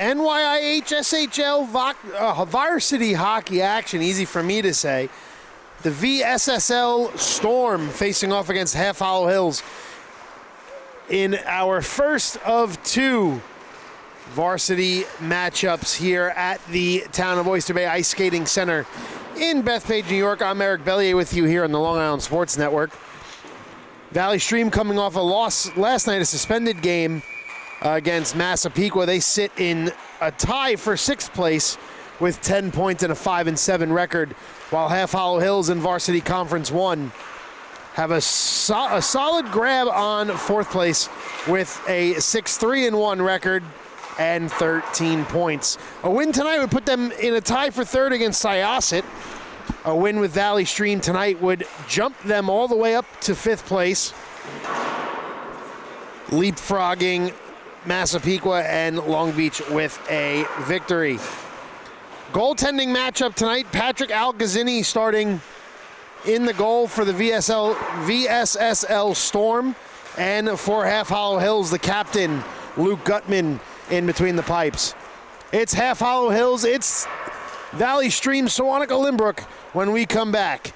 NYIHSHL Varsity hockey action, easy for me to say. The VSSL Storm facing off against Half Hollow Hills in our first of two varsity matchups here at the Town of Oyster Bay Ice Skating Center in Bethpage, New York. I'm Eric Bellier with you here on the Long Island Sports Network. Valley Stream coming off a loss last night, a suspended game against Massapequa. They sit in a tie for 6th place with 10 points and a 5-7 record, while Half Hollow Hills in Varsity Conference 1 have a solid grab on 4th place with a 6-3-1 record and 13 points. A win tonight would put them in a tie for 3rd against Syosset. A win with Valley Stream tonight would jump them all the way up to 5th place, leapfrogging Massapequa and Long Beach with a victory. Goaltending matchup tonight, Patrick Algazzini starting in the goal for the VSSL Storm, and for Half Hollow Hills, the captain, Luke Gutman, in between the pipes. It's Half Hollow Hills, it's Valley Stream, Sewanhaka, Lynbrook when we come back.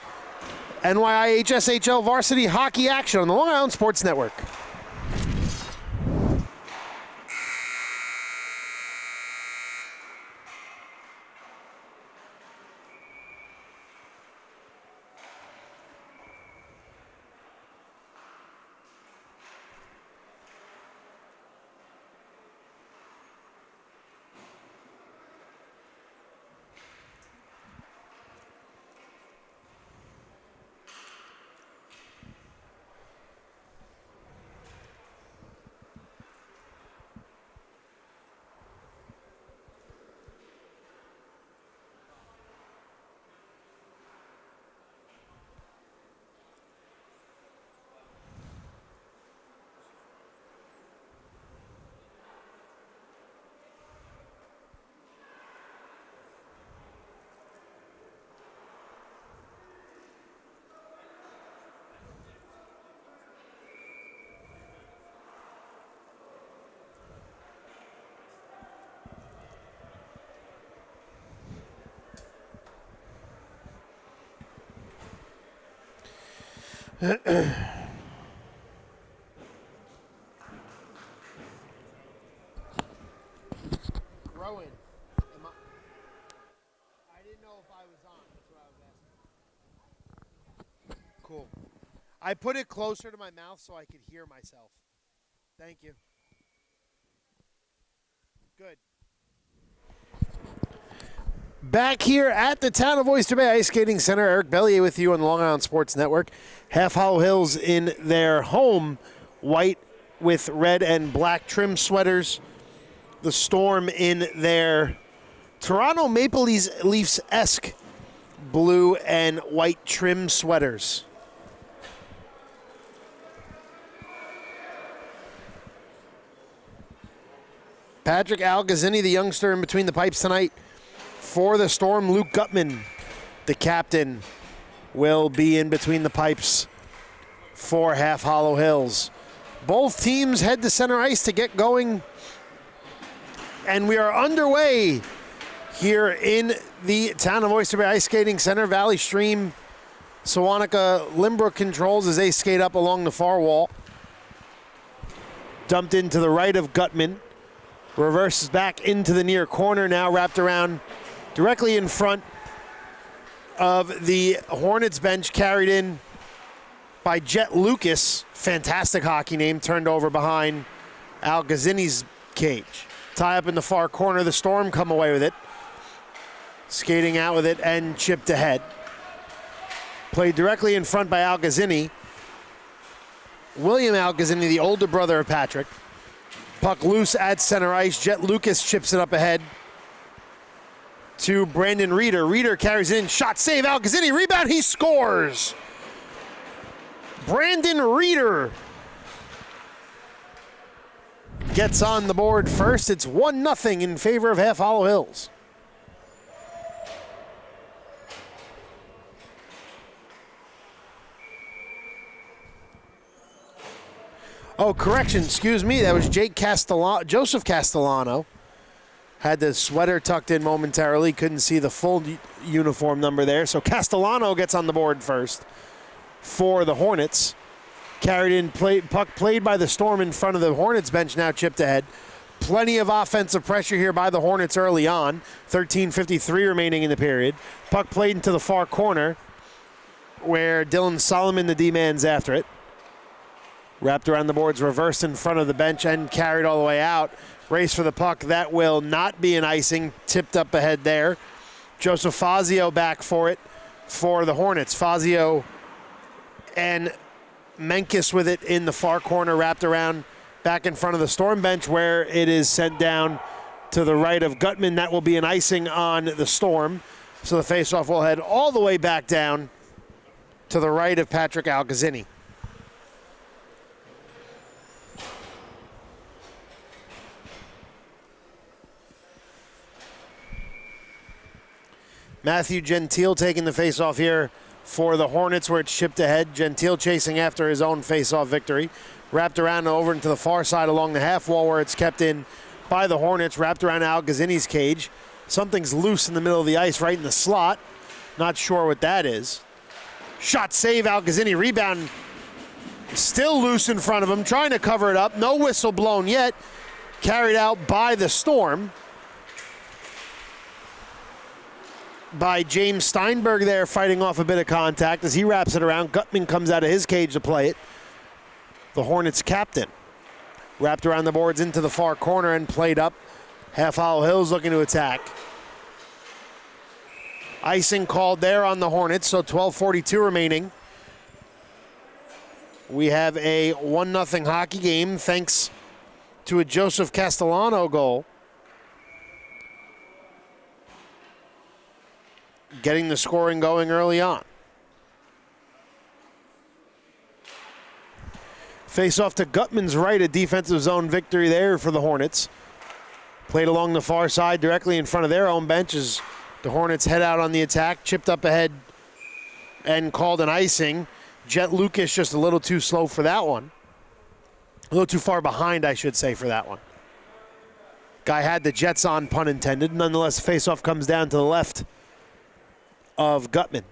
NYIHSHL Varsity hockey action on the Long Island Sports Network. Rowan, I didn't know if I was on. That's what I was asking. Cool. I put it closer to my mouth so I could hear myself. Thank you. Good. Back here at the Town of Oyster Bay Ice Skating Center, Eric Bellier with you on the Long Island Sports Network. Half Hollow Hills in their home white with red and black trim sweaters. The Storm in their Toronto Maple Leafs-esque blue and white trim sweaters. Patrick Algazzini, the youngster in between the pipes tonight. For the Storm, Luke Gutman, the captain, will be in between the pipes for Half Hollow Hills. Both teams head to center ice to get going, and we are underway here in the Town of Oyster Bay Ice Skating Center. Valley Stream, Sewanhaka, Lynbrook controls as they skate up along the far wall. Dumped into the right of Gutman. Reverses back into the near corner, now wrapped around directly in front of the Hornets bench, carried in by Jet Lucas. Fantastic hockey name, turned over behind Algazzini's cage. Tie up in the far corner, the Storm come away with it. Skating out with it and chipped ahead. Played directly in front by Algazzini. William Algazzini, the older brother of Patrick. Puck loose at center ice. Jet Lucas chips it up ahead to Brandon Reeder. Reeder carries in, shot, save, Algazzini, rebound, he scores! Brandon Reeder gets on the board first. It's 1-0 in favor of Half Hollow Hills. Oh, correction, excuse me, that was Joseph Castellano. Had the sweater tucked in momentarily. Couldn't see the full uniform number there. So Castellano gets on the board first for the Hornets. Carried in, puck played by the Storm in front of the Hornets bench, now chipped ahead. Plenty of offensive pressure here by the Hornets early on. 13:53 remaining in the period. Puck played into the far corner where Dylan Solomon, the D-man's after it. Wrapped around the boards, reversed in front of the bench and carried all the way out. Race for the puck. That will not be an icing. Tipped up ahead there. Joseph Fazio back for it for the Hornets. Fazio and Menkes with it in the far corner, wrapped around back in front of the Storm bench where it is sent down to the right of Gutman. That will be an icing on the Storm. So the faceoff will head all the way back down to the right of Patrick Algazzini. Matthew Gentile taking the faceoff here for the Hornets where it's chipped ahead. Gentile chasing after his own faceoff victory. Wrapped around and over into the far side along the half wall where it's kept in by the Hornets. Wrapped around Algazzini's cage. Something's loose in the middle of the ice right in the slot. Not sure what that is. Shot save, Algazzini. Rebound still loose in front of him. Trying to cover it up. No whistle blown yet. Carried out by the Storm. By James Steinberg there, fighting off a bit of contact as he wraps it around. Gutman comes out of his cage to play it. The Hornets captain. Wrapped around the boards into the far corner and played up. Half Hollow Hills looking to attack. Icing called there on the Hornets, so 12:42 remaining. We have a 1-0 hockey game thanks to a Joseph Castellano goal. Getting the scoring going early on. Face off to Gutman's right, a defensive zone victory there for the Hornets. Played along the far side directly in front of their own bench as the Hornets head out on the attack. Chipped up ahead and called an icing. Jet Lucas just a little too slow for that one. A little too far behind, I should say, for that one. Guy had the Jets on, pun intended. Nonetheless, face-off comes down to the left of Gutman.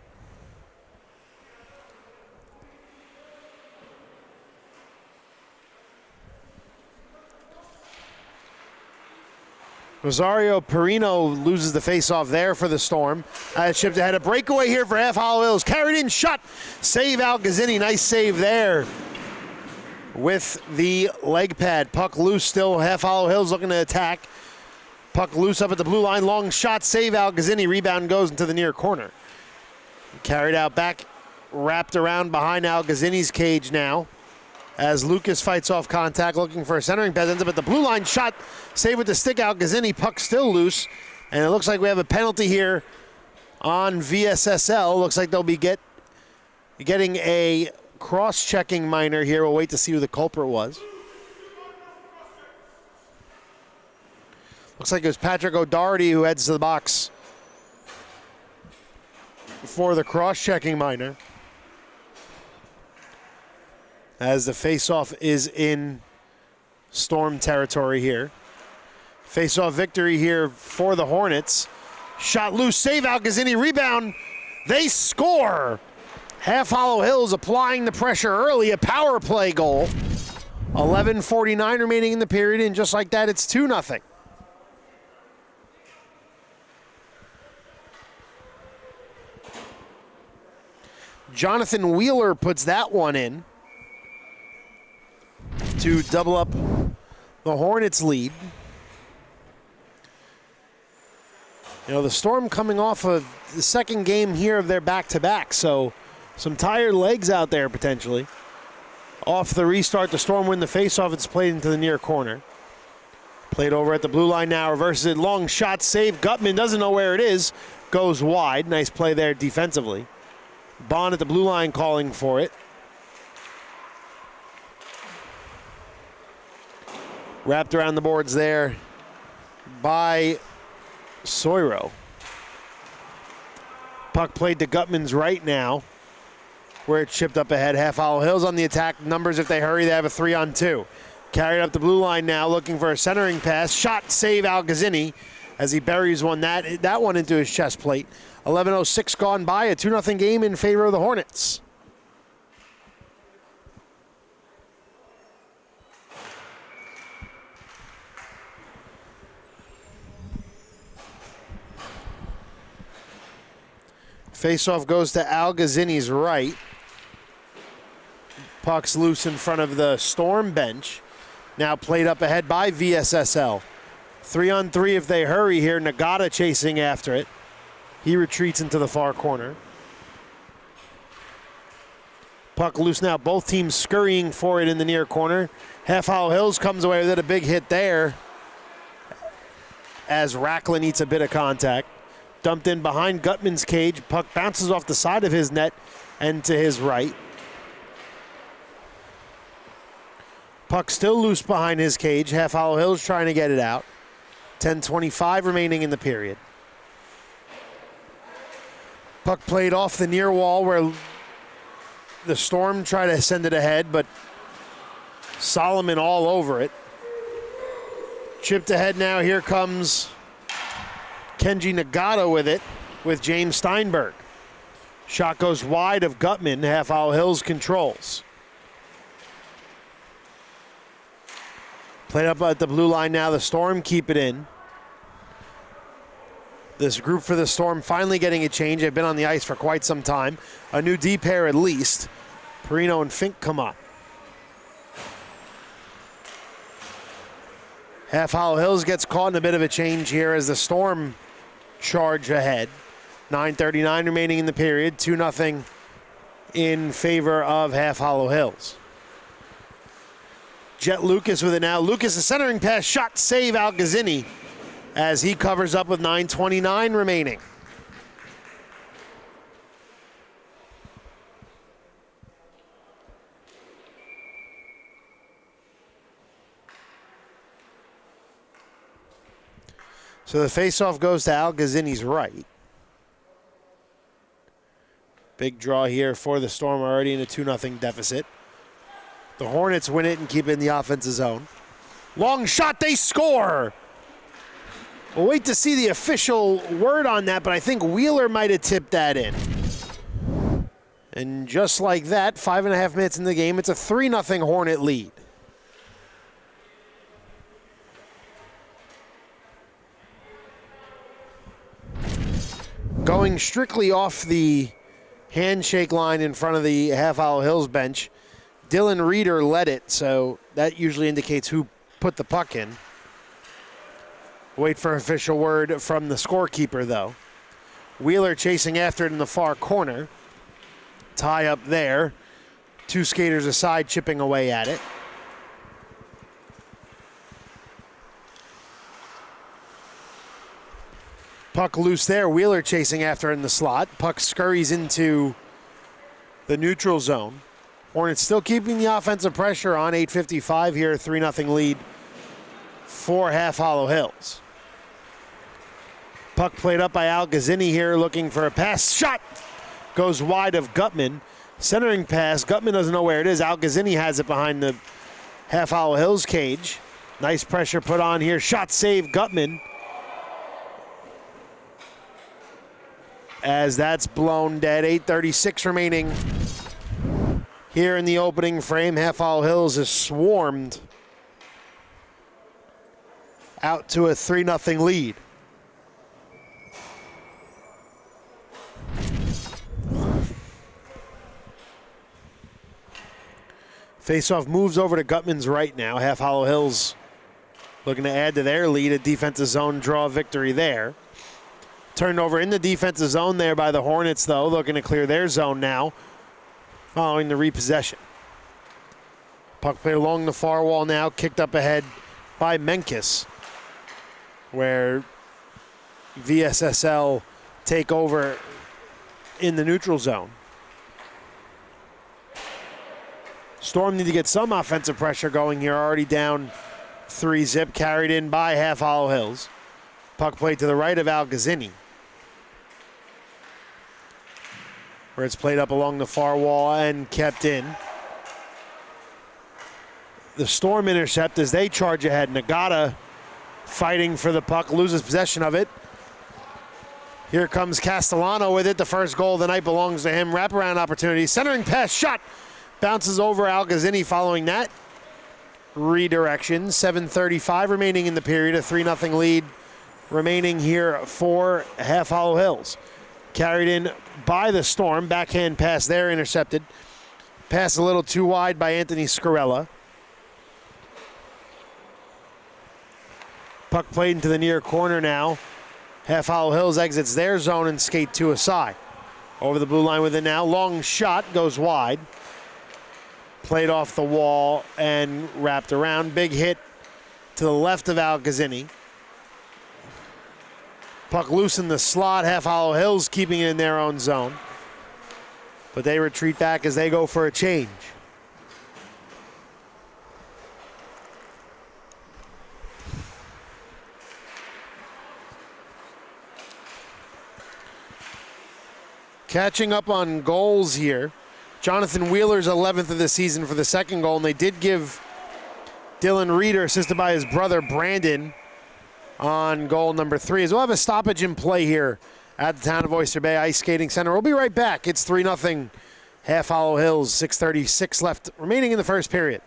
Rosario Perino loses the faceoff there for the Storm. Shipped ahead. A breakaway here for Half Hollow Hills. Carried in, shot. Save Algazzini. Nice save there with the leg pad. Puck loose still. Half Hollow Hills looking to attack. Puck loose up at the blue line. Long shot. Save Algazzini. Rebound goes into the near corner. Carried out back. Wrapped around behind Algazzini's cage now. As Lucas fights off contact, looking for a centering pass, ends up at the blue line. Shot, save with the stick. Algazzini, puck still loose, and it looks like we have a penalty here on VSSL. Looks like they'll be getting a cross-checking minor here. We'll wait to see who the culprit was. Looks like it was Patrick O'Doherty who heads to the box for the cross-checking minor, as the face-off is in Storm territory here. Face-off victory here for the Hornets. Shot loose, save Algazzini, rebound. They score. Half Hollow Hills applying the pressure early, a power play goal. 11:49 remaining in the period, and just like that, it's 2-0. Jonathan Wheeler puts that one in to double up the Hornets' lead. You know, the Storm coming off of the second game here of their back-to-back, so some tired legs out there potentially. Off the restart, the Storm win the faceoff. It's played into the near corner. Played over at the blue line now, reverses it. Long shot, save. Gutman doesn't know where it is. Goes wide. Nice play there defensively. Bond at the blue line calling for it. Wrapped around the boards there by Soiro. Puck played to Gutman's right now, where it's chipped up ahead. Half Hollow Hills on the attack. Numbers, if they hurry, they have a 3-on-2. Carried up the blue line now, looking for a centering pass. Shot, save Algazzini. as he buries that one into his chest plate. 11:06 gone by, a 2-0 game in favor of the Hornets. Faceoff goes to Al Gazzini's right. Puck's loose in front of the Storm bench. Now played up ahead by VSSL. 3-on-3 if they hurry here. Nagata chasing after it. He retreats into the far corner. Puck loose now. Both teams scurrying for it in the near corner. Half Hollow Hills comes away with it. A big hit there as Racklin eats a bit of contact. Dumped in behind Gutman's cage. Puck bounces off the side of his net and to his right. Puck still loose behind his cage. Half Hollow Hills trying to get it out. 10:25 remaining in the period. Puck played off the near wall where the Storm tried to send it ahead, but Solomon all over it. Chipped ahead now. Here comes Kenji Nagata with it, with James Steinberg. Shot goes wide of Gutman. Half Hollow Hills controls. Played up at the blue line now. The Storm keep it in. This group for the Storm finally getting a change. They've been on the ice for quite some time. A new D pair at least. Perino and Fink come up. Half Hollow Hills gets caught in a bit of a change here as the Storm charge ahead. 9:39 remaining in the period. 2-0 in favor of Half Hollow Hills. Jet Lucas with it now. Lucas, a centering pass, shot, save Al Gazzini as he covers up with 9:29 remaining. So the faceoff goes to Al Gazzini's right. Big draw here for the Storm, already in a 2-0 deficit. The Hornets win it and keep it in the offensive zone. Long shot, they score! We'll wait to see the official word on that, but I think Wheeler might have tipped that in. And just like that, 5.5 minutes in the game, it's a 3-0 Hornet lead. Going strictly off the handshake line in front of the Half Hollow Hills bench, Dylan Reeder led it, so that usually indicates who put the puck in. Wait for official word from the scorekeeper, though. Wheeler chasing after it in the far corner. Tie up there. Two skaters aside, chipping away at it. Puck loose there. Wheeler chasing after in the slot. Puck scurries into the neutral zone. Hornets still keeping the offensive pressure on. 8:55 here, 3-0 lead for Half Hollow Hills. Puck played up by Al Gazzini here, looking for a pass. Shot goes wide of Gutman. Centering pass. Gutman doesn't know where it is. Al Gazzini has it behind the Half Hollow Hills cage. Nice pressure put on here. Shot save Gutman. As that's blown dead. 8:36 remaining here in the opening frame. Half Hollow Hills is swarmed out to a 3-0 lead. Faceoff moves over to Gutman's right now. Half Hollow Hills looking to add to their lead. A defensive zone draw victory there. Turned over in the defensive zone there by the Hornets, though, looking to clear their zone now following the repossession. Puck played along the far wall now, kicked up ahead by Menkes, where VSSL take over in the neutral zone. Storm need to get some offensive pressure going here, already down 3-0, carried in by Half Hollow Hills. Puck played to the right of Al Gazzini, where it's played up along the far wall and kept in. The Storm intercept as they charge ahead. Nagata fighting for the puck, loses possession of it. Here comes Castellano with it. The first goal of the night belongs to him. Wraparound opportunity. Centering pass, shot. Bounces over Algazzini following that redirection. 7:35 remaining in the period. A 3-0 lead remaining here for Half Hollow Hills. Carried in by the Storm. Backhand pass there, intercepted. Pass a little too wide by Anthony Scarella. Puck played into the near corner now. Half Hollow Hills exits their zone and skate to a side. Over the blue line with it now. Long shot goes wide. Played off the wall and wrapped around. Big hit to the left of Algazzini. Puck loose in the slot. Half Hollow Hills keeping it in their own zone. But they retreat back as they go for a change. Catching up on goals here. Jonathan Wheeler's 11th of the season for the second goal, and they did give Dylan Reeder, assisted by his brother Brandon, on goal number 3. As we'll have a stoppage in play here at the Town of Oyster Bay Ice Skating Center. We'll be right back. It's 3-0 Half Hollow Hills, 6:36 left remaining in the first period.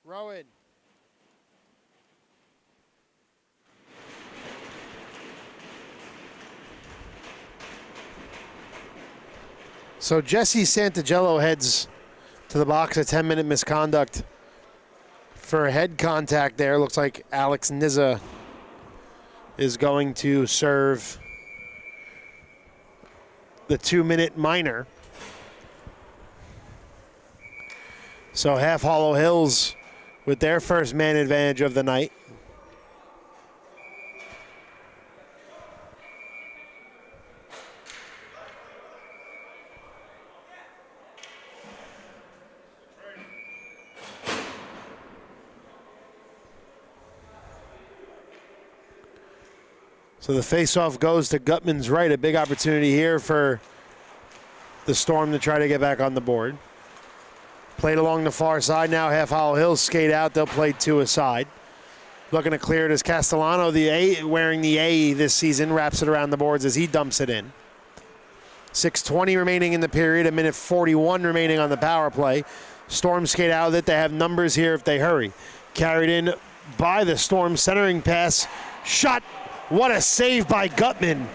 Rowan. So Jesse Santagello heads to the box, a 10-minute misconduct for a head contact there. Looks like Alex Nizza is going to serve the 2-minute minor. So Half Hollow Hills with their first man advantage of the night. So the faceoff goes to Gutman's right. A big opportunity here for the Storm to try to get back on the board. Played along the far side. Now Half Hollow Hills skate out. They'll play to a side. Looking to clear it as Castellano, wearing the A this season, wraps it around the boards as he dumps it in. 6:20 remaining in the period. 1:41 remaining on the power play. Storm skate out of it. They have numbers here if they hurry. Carried in by the Storm. Centering pass. Shot. What a save by Gutman.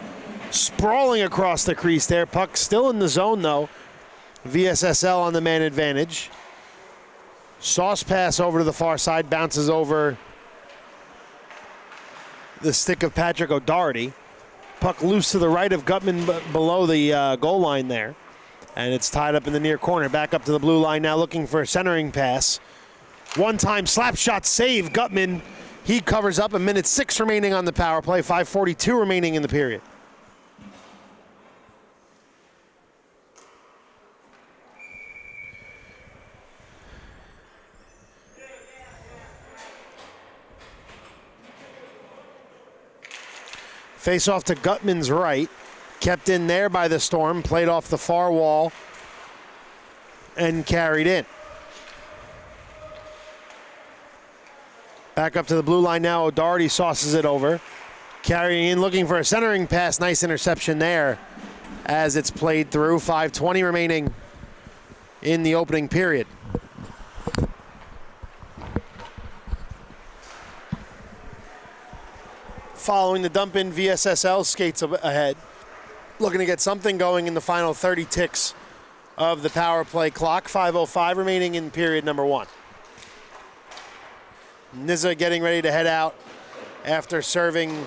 Sprawling across the crease there. Puck still in the zone, though. VSSL on the man advantage. Sauce pass over to the far side, bounces over the stick of Patrick O'Doherty. Puck loose to the right of Gutman below the goal line there. And it's tied up in the near corner. Back up to the blue line now, looking for a centering pass. One-time slap shot save. Gutman, he covers up. 1:06 remaining on the power play. 5:42 remaining in the period. Face off to Gutman's right. Kept in there by the Storm. Played off the far wall and carried in. Back up to the blue line now. O'Doherty sauces it over. Carrying in, looking for a centering pass. Nice interception there as it's played through. 5:20 remaining in the opening period. Following the dump in, VSSL skates ahead, looking to get something going in the final 30 ticks of the power play clock. 5:05 remaining in period number 1. NYIHSHL getting ready to head out after serving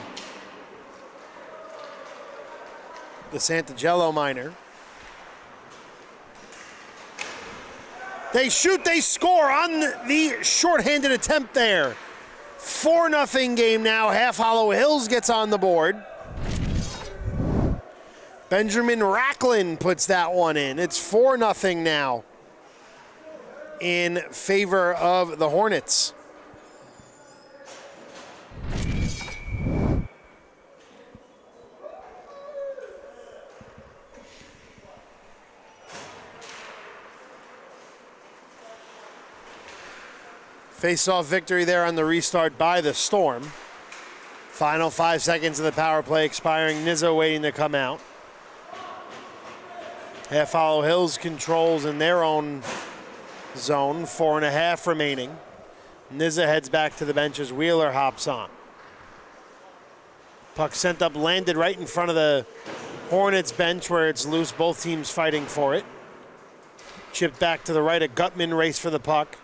the Santagello minor. They shoot, they score on the shorthanded attempt there. 4-0 game now. Half Hollow Hills gets on the board. Benjamin Racklin puts that one in. It's 4-0 now in favor of the Hornets. Face-off victory there on the restart by the Storm. Final 5 seconds of the power play expiring. NYIHSHL waiting to come out. Half Hollow Hills controls in their own zone. 4.5 remaining. NYIHSHL heads back to the bench as Wheeler hops on. Puck sent up, landed right in front of the Hornets bench where it's loose. Both teams fighting for it. Chipped back to the right of Gutman, race for the puck.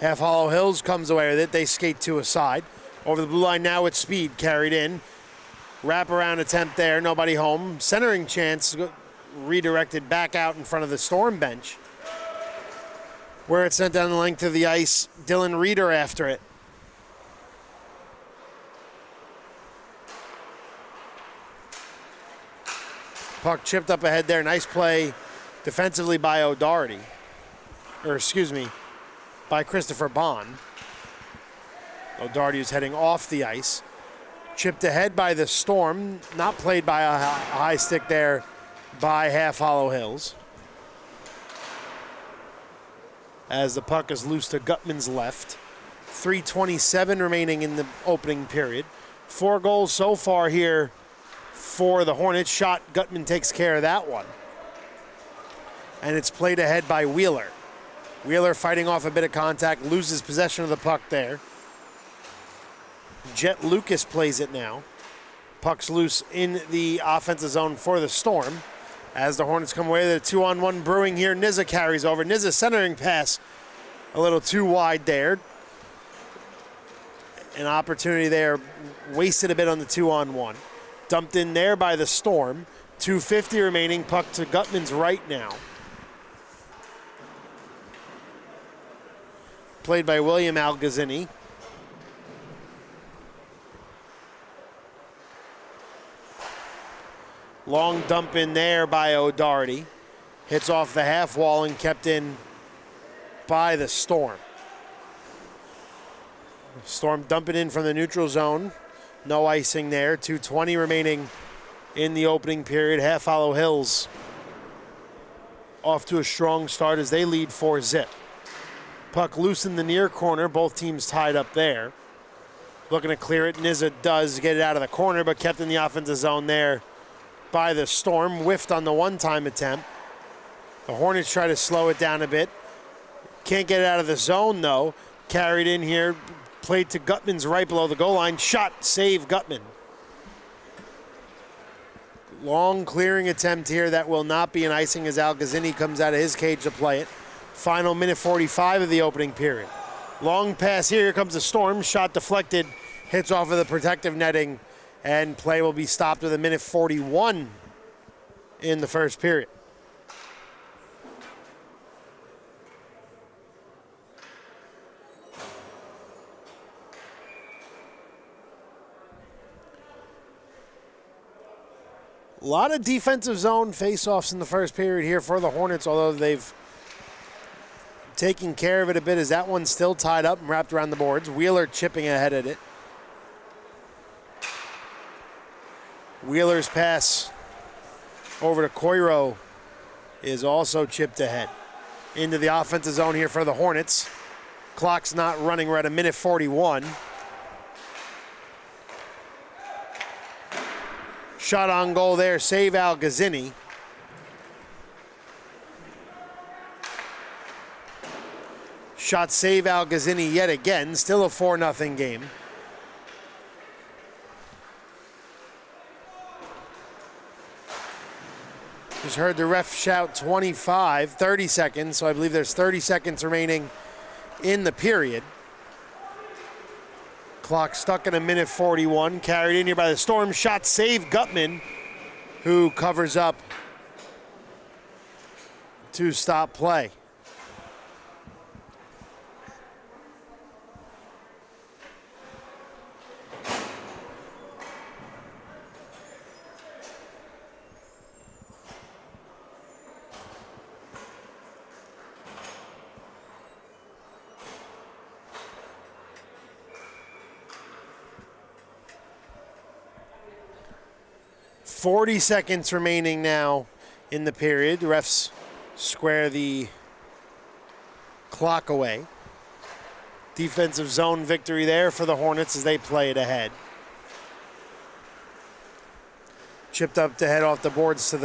Half Hollow Hills comes away with it. They skate to a side. Over the blue line now with speed, carried in. Wraparound attempt there, nobody home. Centering chance redirected back out in front of the Storm bench, where it's sent down the length of the ice. Dylan Reeder after it. Puck chipped up ahead there. Nice play defensively by O'Doherty. Or excuse me, by Christopher Bond. O'Doherty is heading off the ice. Chipped ahead by the Storm. Not played by a high stick there by Half Hollow Hills. As the puck is loose to Gutman's left. 3:27 remaining in the opening period. 4 goals so far here for the Hornets. Shot, Gutman takes care of that one. And it's played ahead by Wheeler. Wheeler fighting off a bit of contact, loses possession of the puck there. Jet Lucas plays it now. Puck's loose in the offensive zone for the Storm. As the Hornets come away, the 2-on-1 brewing here. NYIHSHL carries over. NYIHSHL centering pass a little too wide there. An opportunity there, wasted a bit on the 2-on-1. Dumped in there by the Storm. 2:50 remaining, puck to Gutman's right now. Played by William Algazzini. Long dump in there by O'Doherty. Hits off the half wall and kept in by the Storm. Storm dumping in from the neutral zone. No icing there. 2:20 remaining in the opening period. Half Hollow Hills off to a strong start as they lead 4-0. Puck loose in the near corner. Both teams tied up there. Looking to clear it. NYIHSHL does get it out of the corner, but kept in the offensive zone there by the Storm. Whiffed on the one-time attempt. The Hornets try to slow it down a bit. Can't get it out of the zone, though. Carried in here. Played to Gutman's right below the goal line. Shot, save Gutman. Long clearing attempt here. That will not be an icing as Algazzini comes out of his cage to play it. Final minute 45 of the opening period. Long pass here. Here comes the Storm. Shot deflected. Hits off of the protective netting. And play will be stopped with a minute 41 in the first period. A lot of defensive zone face-offs in the first period here for the Hornets, although they've taken care of it a bit as that one's still tied up and wrapped around the boards. Wheeler chipping ahead at it. Wheeler's pass over to Coiro is also chipped ahead. Into the offensive zone here for the Hornets. Clock's not running. We're at a minute 41. Shot on goal there, save Algazzini. Shot save Algazzini yet again, still a 4-0 game. Just heard the ref shout 30 seconds, so I believe there's 30 seconds remaining in the period. Clock stuck in 1:41, carried in here by the Storm. Shot save Gutman, who covers up to stop play. "40 seconds remaining now in the period." The refs square the clock away. Defensive zone victory there for the Hornets as they play it ahead. Chipped up to head off the boards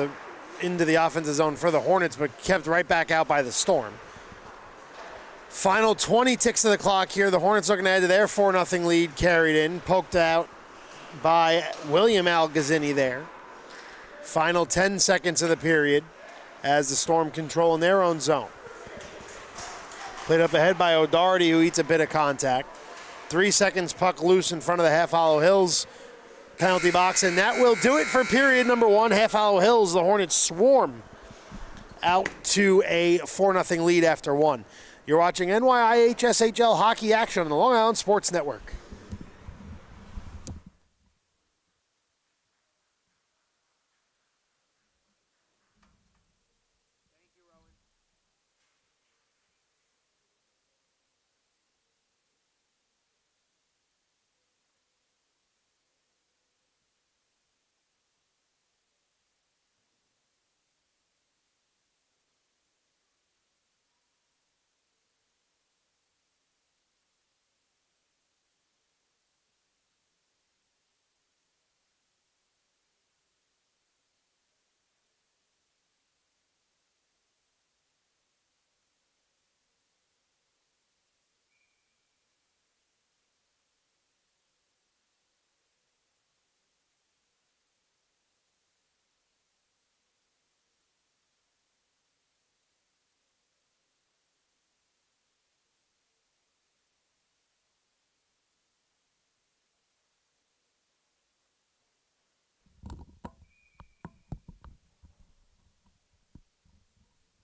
into the offensive zone for the Hornets, but kept right back out by the Storm. Final 20 ticks of the clock here. The Hornets looking ahead to their 4-0 lead, carried in, poked out by William Algazzini there. Final 10 seconds of the period as the Storm control in their own zone. Played up ahead by O'Doherty, who eats a bit of contact. 3 seconds, puck loose in front of the Half Hollow Hills penalty box, and that will do it for period number 1. Half Hollow Hills, the Hornets swarm out to a 4-0 lead after 1. You're watching NYIHSHL hockey action on the Long Island Sports Network.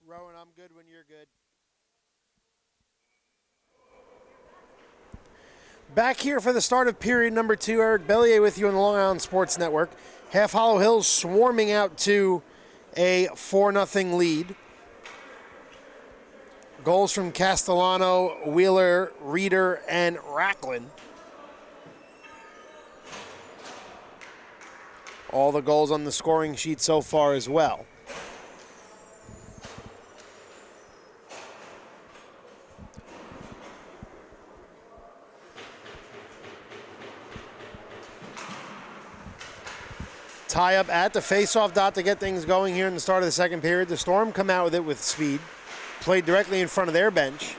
Rowan, I'm good when you're good. Back here for the start of period number 2. Eric Bellier with you on the Long Island Sports Network. Half Hollow Hills swarming out to a 4-0 lead. Goals from Castellano, Wheeler, Reeder, and Racklin. All the goals on the scoring sheet so far as well. Tie up at the face-off dot to get things going here in the start of the second period. The Storm come out with it with speed. Played directly in front of their bench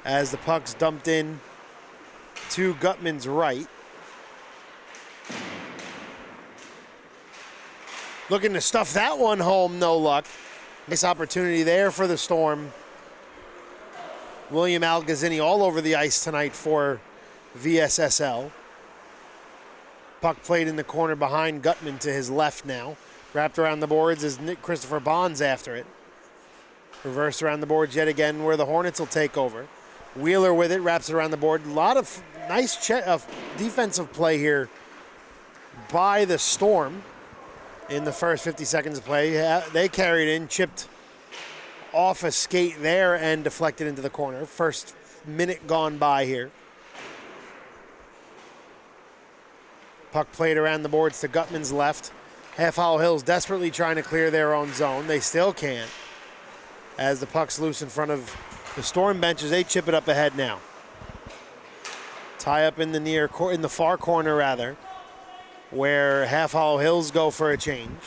as the puck's dumped in to Gutman's right. Looking to stuff that one home, no luck. Nice opportunity there for the Storm. William Algazzini all over the ice tonight for VSSL. Puck played in the corner behind Gutman to his left now. Wrapped around the boards is Nick Christopher Bonds after it. Reversed around the boards yet again where the Hornets will take over. Wheeler with it, wraps it around the board. A lot of nice defensive play here by the Storm in the first 50 seconds of play. They carried in, chipped off a skate there and deflected into the corner. First minute gone by here. Puck played around the boards to Gutman's left. Half Hollow Hills desperately trying to clear their own zone. They still can't. As the puck's loose in front of the Storm benches, they chip it up ahead now. Tie up in the far corner rather, where Half Hollow Hills go for a change.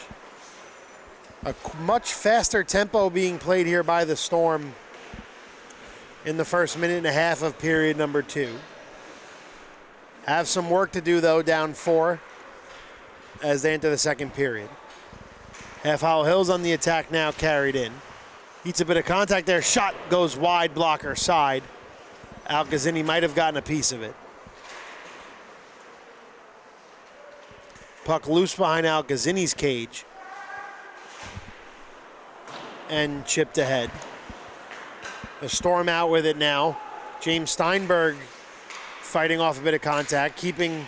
A much faster tempo being played here by the Storm in the first minute and a half of period number 2. Have some work to do, though, down 4 as they enter the second period. Half Hollow Hills on the attack now, carried in. Eats a bit of contact there. Shot goes wide, blocker side. Al-Ghazini might have gotten a piece of it. Puck loose behind Al-Ghazini's cage. And chipped ahead. The Storm out with it now. James Steinberg fighting off a bit of contact, keeping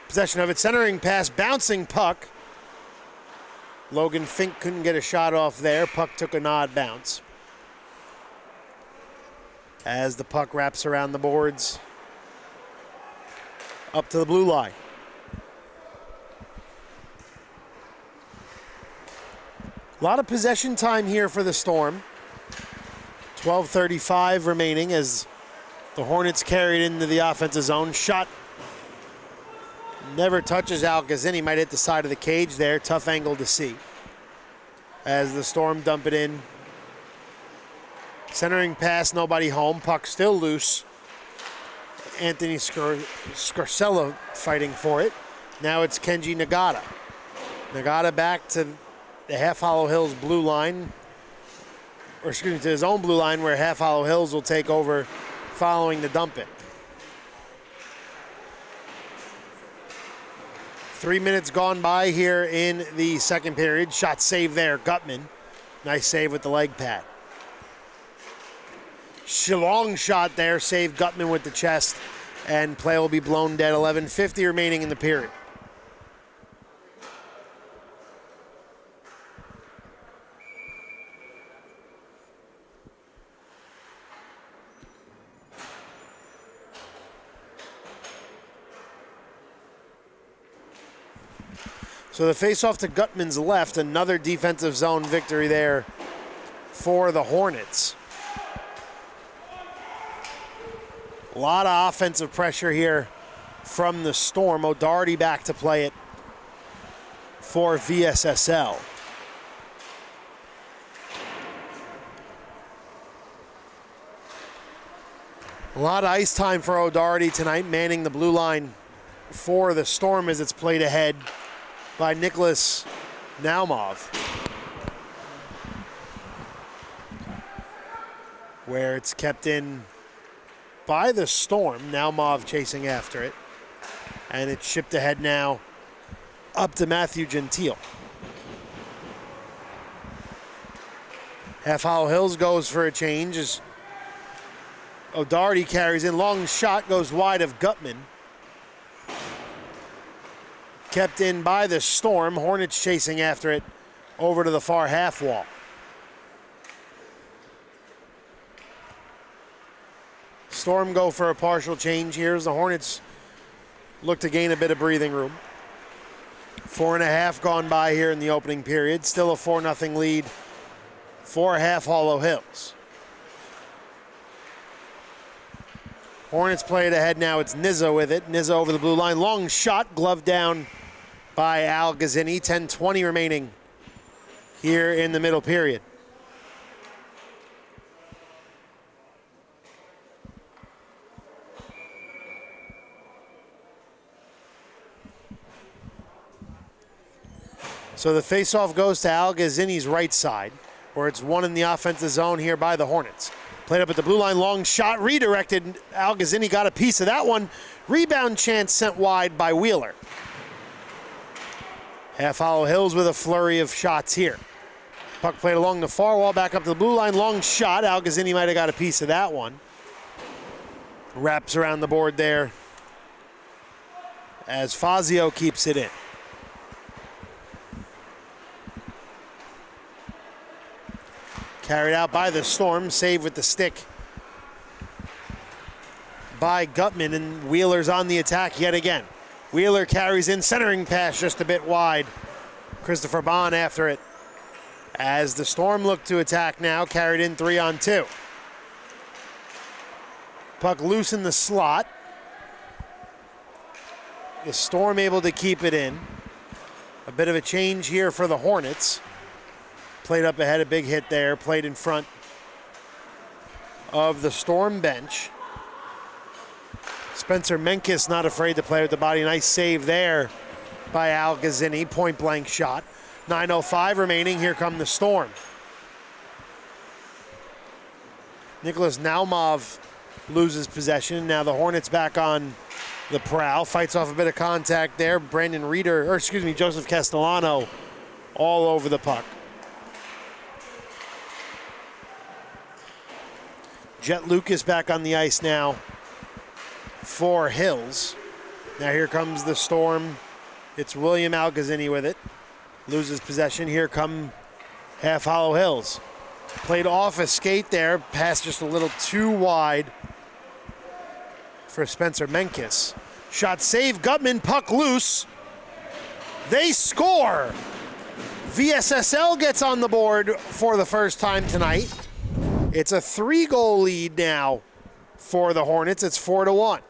possession of it. Centering pass, bouncing puck. Logan Fink couldn't get a shot off there. Puck took an odd bounce. As the puck wraps around the boards. Up to the blue line. A lot of possession time here for the Storm. 12:35 remaining as the Hornets carried into the offensive zone. Shot never touches Al-Ghazini. Might hit the side of the cage there. Tough angle to see. As the Storm dump it in. Centering pass, nobody home. Puck still loose. Anthony Scarcella fighting for it. Now it's Kenji Nagata. Nagata back to the Half Hollow Hills blue line. Or excuse me, to his own blue line where Half Hollow Hills will take over following the dump it. 3 minutes gone by here in the second period. Shot save there, Gutman. Nice save with the leg pad. Long shot there, saved Gutman with the chest, and play will be blown dead. 11:50 remaining in the period. So the face-off to Gutman's left, another defensive zone victory there for the Hornets. A lot of offensive pressure here from the Storm. O'Doherty back to play it for VSSL. A lot of ice time for O'Doherty tonight, manning the blue line for the Storm as it's played ahead by Nicholas Naumov. Where it's kept in by the Storm. Naumov chasing after it. And it's shipped ahead now up to Matthew Gentile. Half Hollow Hills goes for a change as O'Doherty carries in. Long shot goes wide of Gutman. Kept in by the Storm. Hornets chasing after it over to the far half wall. Storm go for a partial change here as the Hornets look to gain a bit of breathing room. 4.5 gone by here in the opening period. Still a 4-0 lead for Half Hollow Hills. Hornets play it ahead now. It's Nizza with it. Nizza over the blue line. Long shot, glove down by Al-Ghazini. 10:20 remaining here in the middle period. So the faceoff goes to Al-Ghazini's right side, where it's one in the offensive zone here by the Hornets. Played up at the blue line, long shot, redirected. Al-Ghazini got a piece of that one. Rebound chance sent wide by Wheeler. Half Hollow Hills with a flurry of shots here. Puck played along the far wall, back up to the blue line, long shot. Al-Ghazini might have got a piece of that one. Wraps around the board there as Fazio keeps it in. Carried out by the Storm, save with the stick by Gutman, and Wheeler's on the attack yet again. Wheeler carries in, centering pass just a bit wide. Christopher Bond after it. As the Storm look to attack now, carried in 3-on-2. Puck loose in the slot. The Storm able to keep it in. A bit of a change here for the Hornets. Played up ahead, a big hit there. Played in front of the Storm bench. Spencer Menkes not afraid to play with the body. Nice save there by Al-Ghazini. Point blank shot. 9:05 remaining. Here come the Storm. Nicholas Naumov loses possession. Now the Hornets back on the prowl. Fights off a bit of contact there. Joseph Castellano all over the puck. Jet Lucas back on the ice now for Hills. Now here comes the Storm. It's William Algazzini with it. Loses possession. Here come Half Hollow Hills. Played off a skate there. Pass just a little too wide for Spencer Menkes. Shot save. Gutman. Puck loose. They score. VSSL gets on the board for the first time tonight. It's a 3-goal lead now for the Hornets. It's 4-1.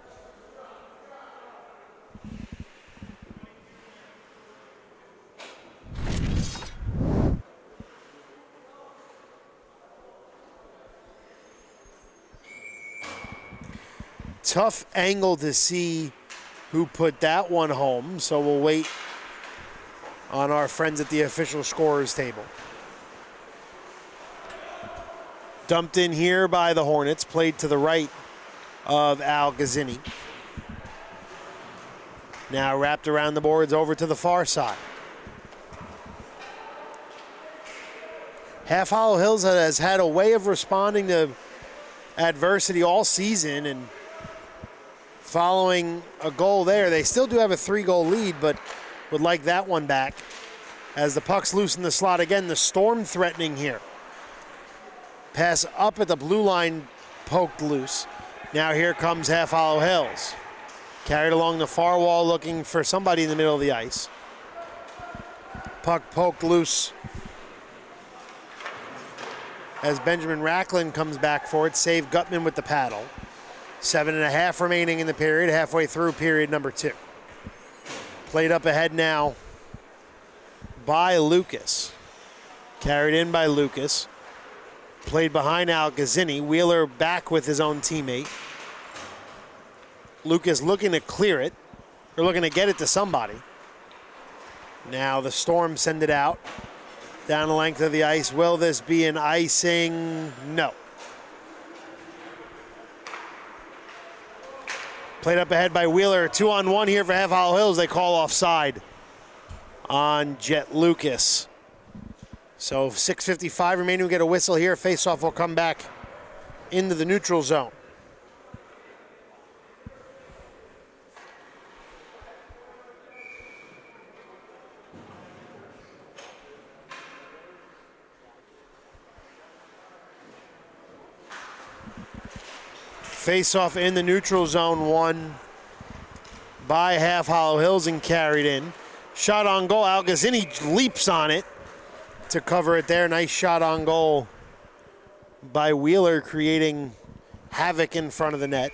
Tough angle to see who put that one home, so we'll wait on our friends at the official scorers table. Dumped in here by the Hornets, played to the right of Algazzini. Now wrapped around the boards over to the far side. Half Hollow Hills has had a way of responding to adversity all season, and following a goal there, they still do have a 3-goal lead, but would like that one back. As the puck's loose in the slot again, the Storm threatening here. Pass up at the blue line, poked loose. Now here comes Half Hollow Hills. Carried along the far wall, looking for somebody in the middle of the ice. Puck poked loose as Benjamin Racklin comes back for it. Save Gutman with the paddle. 7.5 remaining in the period, halfway through period number 2. Played up ahead now by Lucas. Carried in by Lucas. Played behind Algazzini. Wheeler back with his own teammate. Lucas looking to clear it. They're looking to get it to somebody. Now the Storm send it out. Down the length of the ice. Will this be an icing? No. Played up ahead by Wheeler. 2-on-1 here for Half Hollow Hills. They call offside on Jet Lucas. So 6:55 remaining. We get a whistle here. Face-off will come back into the neutral zone. Face-off in the neutral zone, won by Half Hollow Hills and carried in. Shot on goal. Algazzini leaps on it to cover it there. Nice shot on goal by Wheeler, creating havoc in front of the net.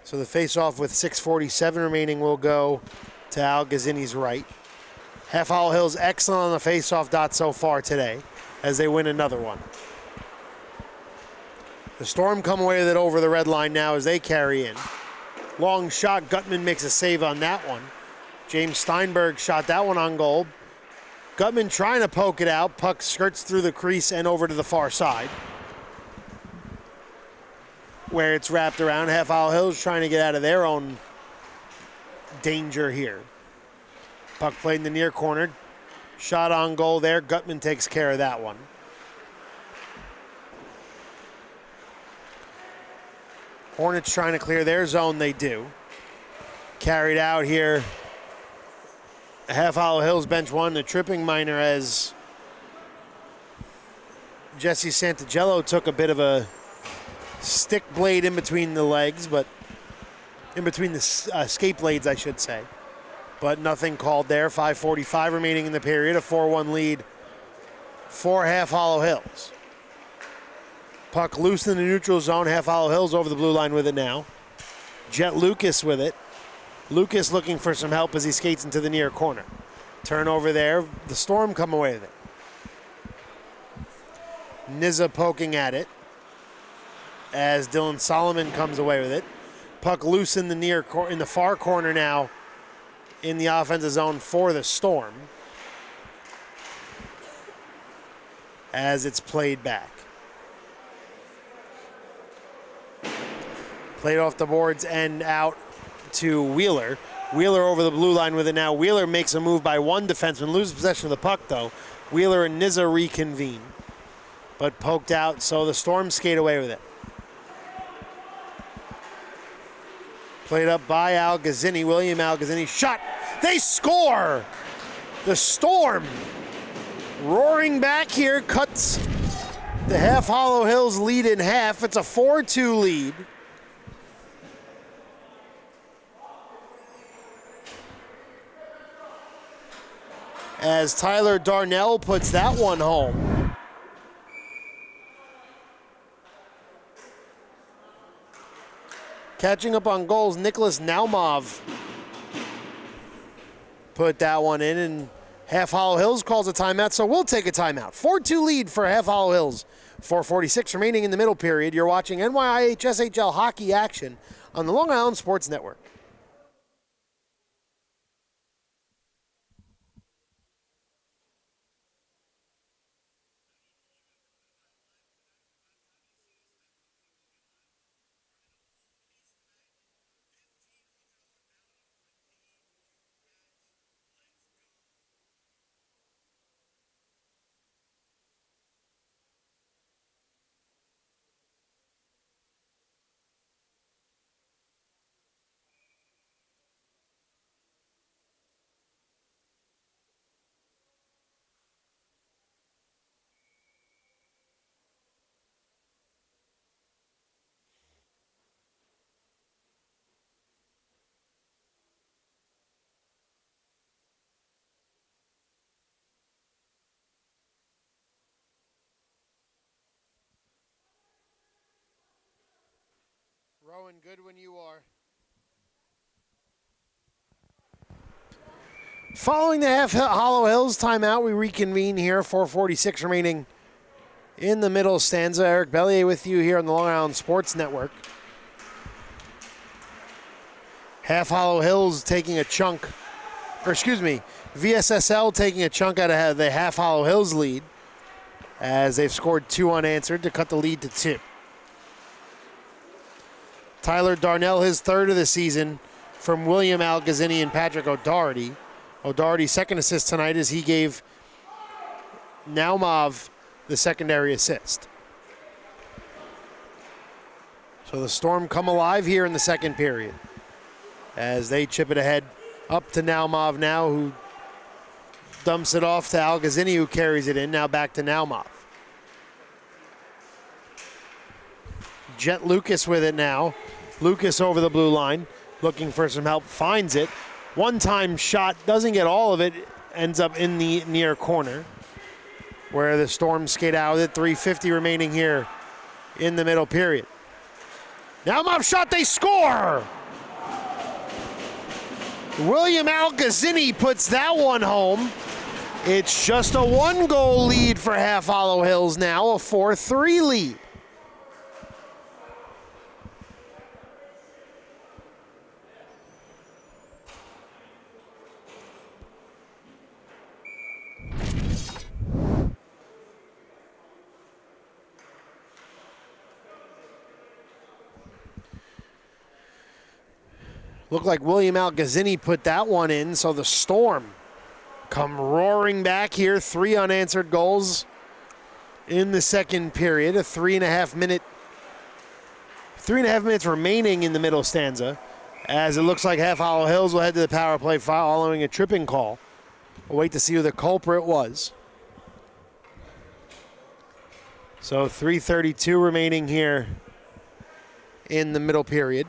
So the face-off with 6:47 remaining will go to Algazzini's right. Half Hollow Hills excellent on the face-off dot so far today as they win another one. The Storm come away with it over the red line now as they carry in. Long shot. Gutman makes a save on that one. James Steinberg shot that one on goal. Gutman trying to poke it out. Puck skirts through the crease and over to the far side, where it's wrapped around. Half Hollow Hills trying to get out of their own danger here. Puck played in the near corner. Shot on goal there. Gutman takes care of that one. Hornets trying to clear their zone. They do. Carried out here. Half Hollow Hills bench one. The tripping minor as Jesse Santagello took a bit of a stick blade in between the legs, but in between the skate blades, I should say. But nothing called there. 5:45 remaining in the period. A 4-1 lead for Half Hollow Hills. Puck loose in the neutral zone. Half Hollow Hills over the blue line with it now. Jet Lucas with it. Lucas looking for some help as he skates into the near corner. Turnover there. The Storm come away with it. Nizza poking at it as Dylan Solomon comes away with it. Puck loose in the in the far corner now in the offensive zone for the Storm as it's played back. Played off the boards and out to Wheeler. Wheeler over the blue line with it now. Wheeler makes a move by one defenseman, loses possession of the puck though. Wheeler and Nizza reconvene, but poked out, so the Storm skate away with it. Played up by Algazzini, William Algazzini, shot, they score! The Storm, roaring back here, cuts the Half Hollow Hills lead in half. It's a 4-2 lead. As Tyler Darnell puts that one home. Catching up on goals, Nicholas Naumov put that one in, and Half Hollow Hills calls a timeout, so we'll take a timeout. 4-2 lead for Half Hollow Hills. 4:46 remaining in the middle period. You're watching NYIHSHL hockey action on the Long Island Sports Network. Rowan, good when you are. Following the Half Hollow Hills timeout, we reconvene here. 4:46 remaining in the middle stanza. Eric Bellier with you here on the Long Island Sports Network. Half Hollow Hills taking a chunk, or excuse me, VSSL taking a chunk out of the Half Hollow Hills lead as they've scored 2 unanswered to cut the lead to 2. Tyler Darnell, his third of the season from William Algazzini and Patrick O'Doherty. O'Doherty's second assist tonight as he gave Naumov the secondary assist. So the Storm come alive here in the second period as they chip it ahead up to Naumov now, who dumps it off to Algazzini, who carries it in. Now back to Naumov. Jet Lucas with it now. Lucas over the blue line, looking for some help, finds it. One-time shot, doesn't get all of it, ends up in the near corner where the Storm skate out with it. 3:50 remaining here in the middle period. Naumov shot, they score! William Algazzini puts that one home. It's just a 1-goal lead for Half Hollow Hills now, a 4-3 lead. Looked like William Algazzini put that one in, so the Storm come roaring back here. 3 unanswered goals in the second period. A 3.5 minutes remaining in the middle stanza, as it looks like Half Hollow Hills will head to the power play following a tripping call. We'll wait to see who the culprit was. So 3:32 remaining here in the middle period.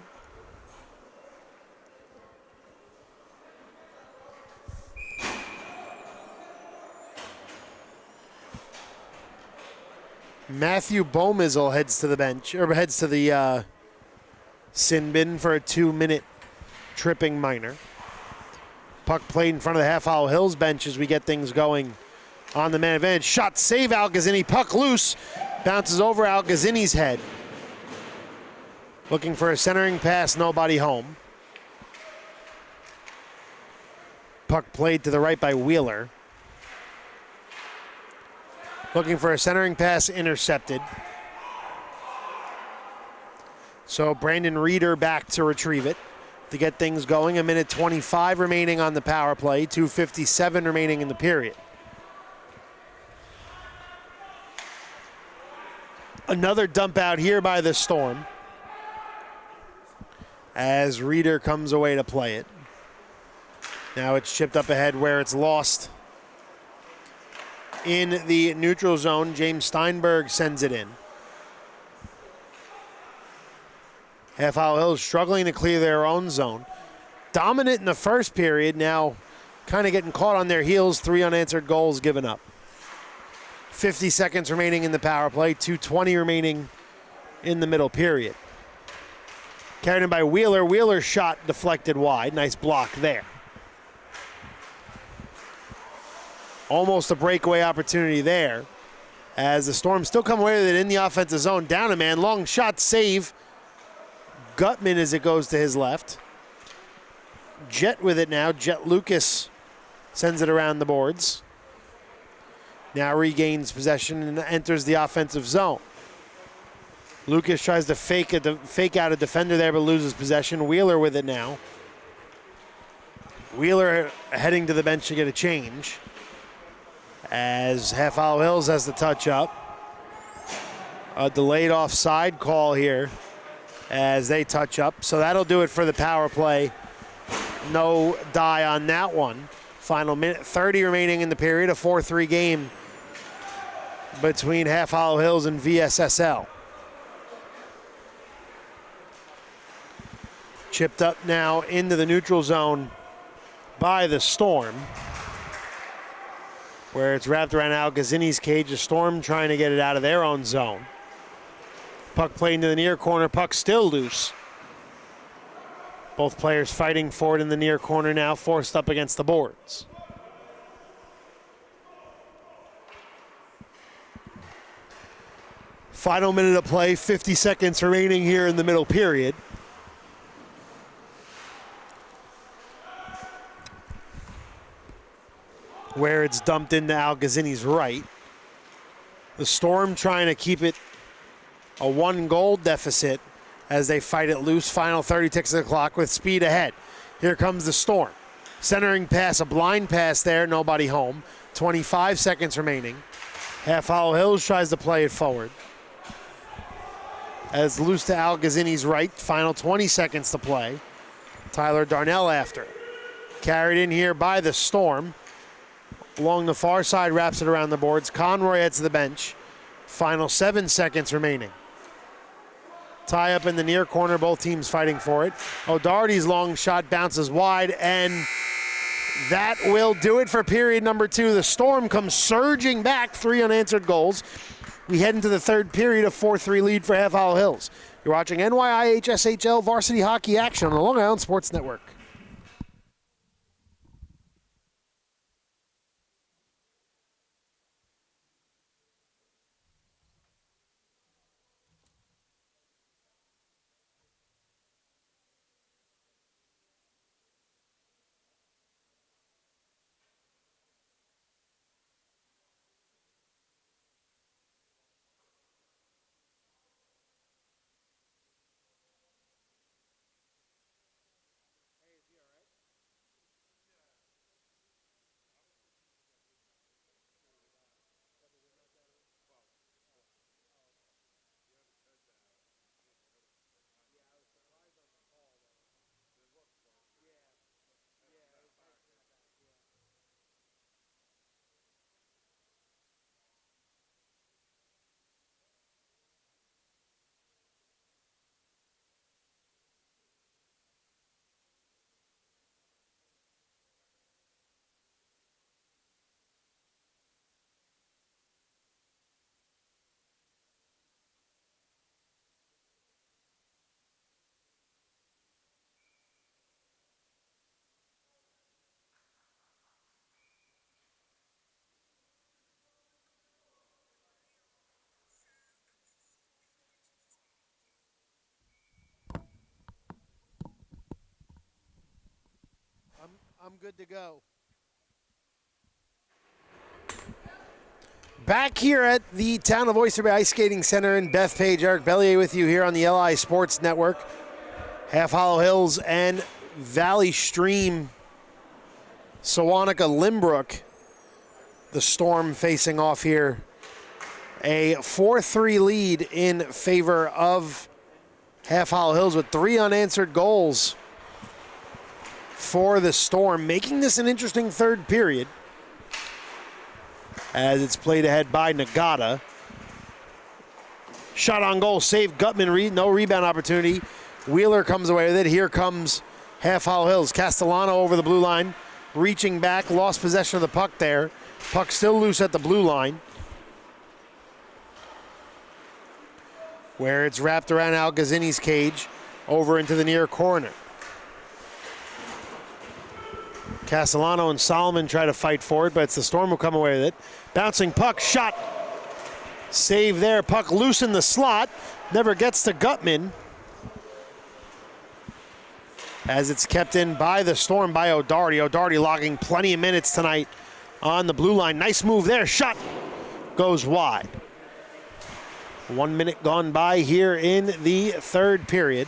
Matthew Bomizel heads to the bench, or heads to the sin bin for a 2-minute tripping minor. Puck played in front of the Half Hollow Hills bench as we get things going on the man advantage. Shot, save Algazzini, puck loose, bounces over Algazzini's head. Looking for a centering pass, nobody home. Puck played to the right by Wheeler. Looking for a centering pass, intercepted. So Brandon Reeder back to retrieve it to get things going. 1:25 remaining on the power play, 2:57 remaining in the period. Another dump out here by the Storm as Reeder comes away to play it. Now it's chipped up ahead where it's lost in the neutral zone. James Steinberg sends it in. Half Hollow Hills struggling to clear their own zone. Dominant in the first period, now kind of getting caught on their heels. 3 unanswered goals given up. 50 seconds remaining in the power play, 2:20 remaining in the middle period. Carried in by Wheeler. Wheeler's shot deflected wide. Nice block there. Almost a breakaway opportunity there as the Storm still come away with it in the offensive zone. Down a man, long shot, save. Gutman as it goes to his left. Jet with it now. Jet Lucas sends it around the boards. Now regains possession and enters the offensive zone. Lucas tries to fake out a defender there but loses possession. Wheeler with it now. Wheeler heading to the bench to get a change as Half Hollow Hills has the touch up. A delayed offside call here as they touch up. So that'll do it for the power play. No die on that one. Final minute 30 remaining in the period. A 4-3 game between Half Hollow Hills and VSSL. Chipped up now into the neutral zone by the Storm, where it's wrapped around Al Gazzini's cage. The Storm trying to get it out of their own zone. Puck played into the near corner. Puck still loose. Both players fighting for it in the near corner now, forced up against the boards. Final minute of play, 50 seconds remaining here in the middle period. Where it's dumped into Al Gazzini's right. The Storm trying to keep it a 1-goal deficit as they fight it loose. Final 30 ticks of the clock with speed ahead. Here comes the Storm. Centering pass, a blind pass there, nobody home. 25 seconds remaining. Half Hollow Hills tries to play it forward. As loose to Al Gazzini's right. Final 20 seconds to play. Tyler Darnell after it. Carried in here by the Storm. Along the far side, wraps it around the boards. Conroy heads to the bench. Final 7 seconds remaining. Tie up in the near corner, both teams fighting for it. O'Doherty's long shot bounces wide, and that will do it for period number 2. The Storm comes surging back, 3 unanswered goals. We head into the third period, a 4-3 lead for Half Hollow Hills. You're watching NYIHSHL varsity hockey action on the Long Island Sports Network. I'm good to go. Back here at the Town of Oyster Bay Ice Skating Center in Bethpage, Eric Bellier with you here on the LI Sports Network. Half Hollow Hills and Valley Stream, Sewanhaka, Lynbrook. The Storm facing off here. A 4-3 lead in favor of Half Hollow Hills with 3 unanswered goals for the Storm, making this an interesting third period as it's played ahead by Nagata. Shot on goal, save Gutman, no rebound opportunity. Wheeler comes away with it. Here comes Half Hollow Hills. Castellano over the blue line, reaching back, lost possession of the puck there. Puck still loose at the blue line, where it's wrapped around Al Gazzini's cage over into the near corner. Castellano and Solomon try to fight for it, but it's the Storm who come away with it. Bouncing puck, shot, save there. Puck loose in the slot, never gets to Gutman, as it's kept in by the Storm by O'Doherty. O'Doherty logging plenty of minutes tonight on the blue line. Nice move there, shot goes wide. 1 minute gone by here in the third period.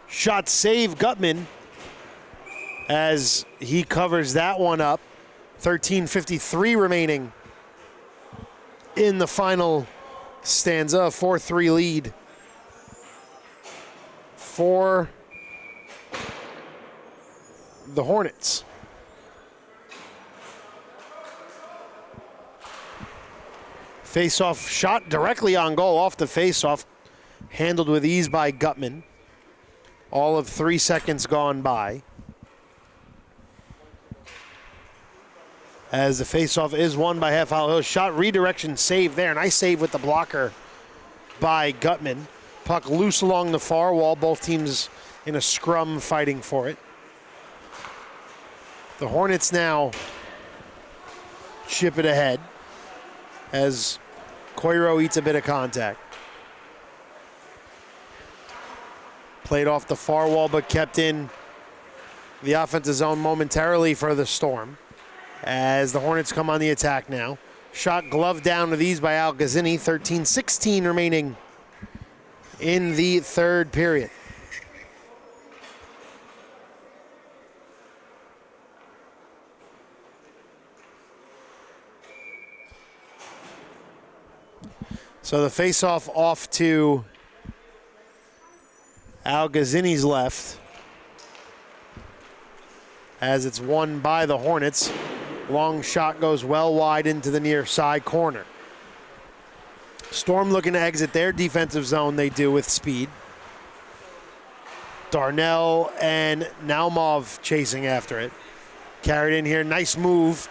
Shot save Gutman as he covers that one up. 13:53 remaining in the final stanza. 4-3 lead for the Hornets. Face-off shot directly on goal off the face-off, handled with ease by Gutman. All of 3 seconds gone by, as the face-off is won by Half Hollow Hills. Shot redirection save there. Nice save with the blocker by Gutman. Puck loose along the far wall. Both teams in a scrum fighting for it. The Hornets now chip it ahead as Coiro eats a bit of contact. Played off the far wall, but kept in the offensive zone momentarily for the Storm, as the Hornets come on the attack now. Shot gloved down with ease by Al Gazzini. 13:16 remaining in the third period. So the face-off off to Al Gazzini's left, as it's won by the Hornets. Long shot goes well wide into the near side corner. Storm looking to exit their defensive zone. They do with speed. Darnell and Naumov chasing after it. Carried in here, nice move.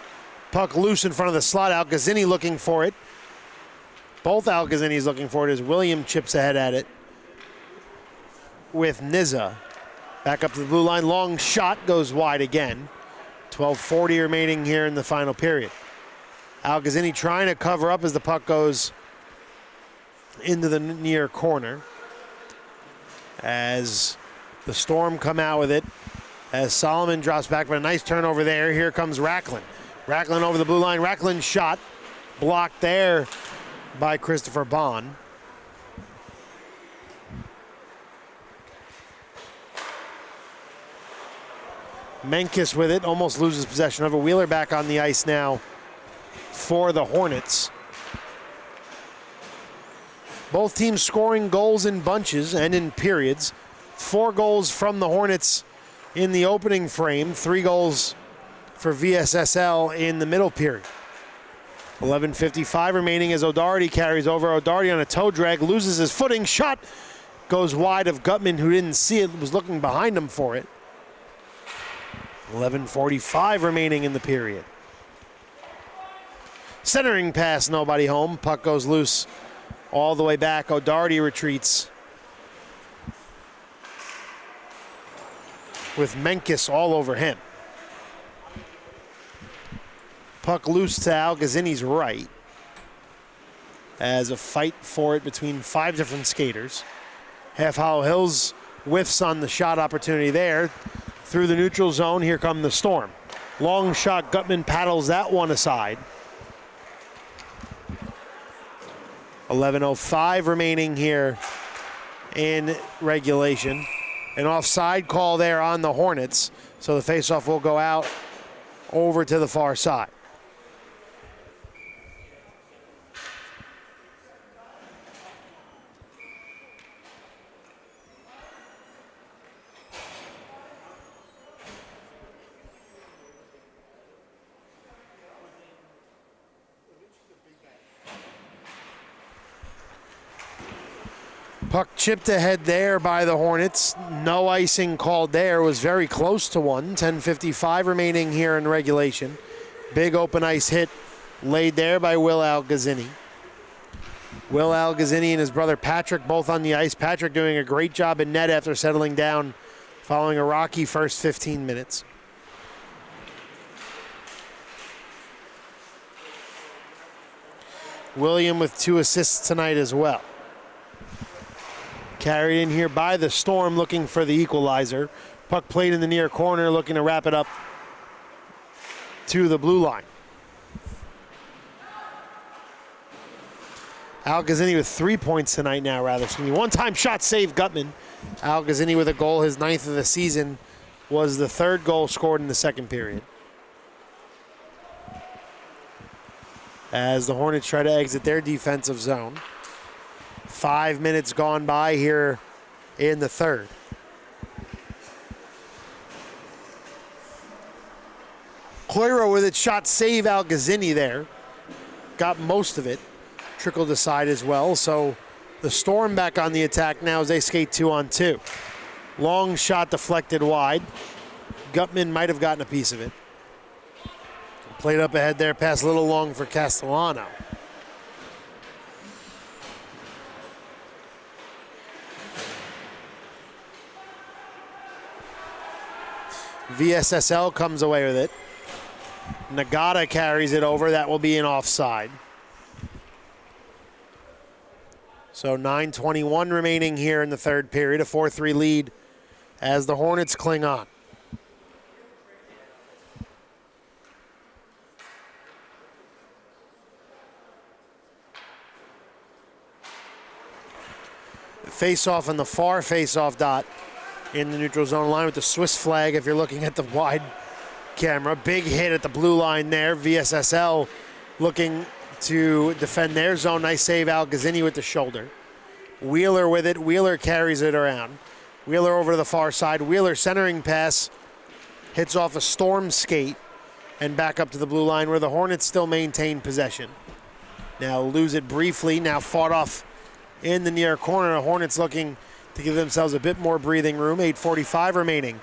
Puck loose in front of the slot. Al Gazzini looking for it. Both Al Gazzini's looking for it as William chips ahead at it with Nizza. Back up to the blue line, long shot goes wide again. 12:40 remaining here in the final period. Al Gazzini trying to cover up as the puck goes into the near corner, as the Storm come out with it, as Solomon drops back, but a nice turnover there. Here comes Racklin. Racklin over the blue line. Racklin's shot blocked there by Christopher Bond. Menkes with it, almost loses possession of it. Wheeler back on the ice now for the Hornets. Both teams scoring goals in bunches and in periods. 4 goals from the Hornets in the opening frame, 3 goals for VSSL in the middle period. 11:55 remaining as O'Doherty carries over. O'Doherty on a toe drag, loses his footing. Shot goes wide of Gutman, who didn't see it, was looking behind him for it. 11:45 remaining in the period. Centering pass, nobody home. Puck goes loose all the way back. O'Doherty retreats with Menkes all over him. Puck loose to Al Gazzini's right, as a fight for it between 5 different skaters. Half Hollow Hills whiffs on the shot opportunity there. Through the neutral zone, here come the Storm. Long shot, Gutman paddles that one aside. 11:05 remaining here in regulation. An offside call there on the Hornets, so the faceoff will go out over to the far side. Puck chipped ahead there by the Hornets. No icing called there. Was very close to one. 10:55 remaining here in regulation. Big open ice hit laid there by Will Algazzini. Will Algazzini and his brother Patrick both on the ice. Patrick doing a great job in net after settling down following a rocky first 15 minutes. William with 2 assists tonight as well. Carried in here by the Storm looking for the equalizer. Puck played in the near corner looking to wrap it up to the blue line. Algazzini with 3 points tonight now, rather. One-time shot save Gutman. Algazzini with a goal, his 9th of the season, was the 3rd goal scored in the 2nd period. As the Hornets try to exit their defensive zone. 5 minutes gone by here in the 3rd. Coiro with it, shot save Algazzini there. Got most of it. Trickled aside as well. So the Storm back on the attack now as they skate 2-on-2. Long shot deflected wide. Gutman might have gotten a piece of it. Played up ahead there, pass a little long for Castellano. VSSL comes away with it. Nagata carries it over. That will be an offside. So 9:21 remaining here in the 3rd period. A 4-3 lead as the Hornets cling on. Face-off on the far face-off dot in the neutral zone line with the Swiss flag if you're looking at the wide camera. Big hit at the blue line there. VSSL looking to defend their zone. Nice save, Algazzini with the shoulder. Wheeler with it. Wheeler carries it around. Wheeler over to the far side. Wheeler centering pass. Hits off a Storm skate and back up to the blue line where the Hornets still maintain possession. Now lose it briefly. Now fought off in the near corner. The Hornets looking to give themselves a bit more breathing room. 8:45 remaining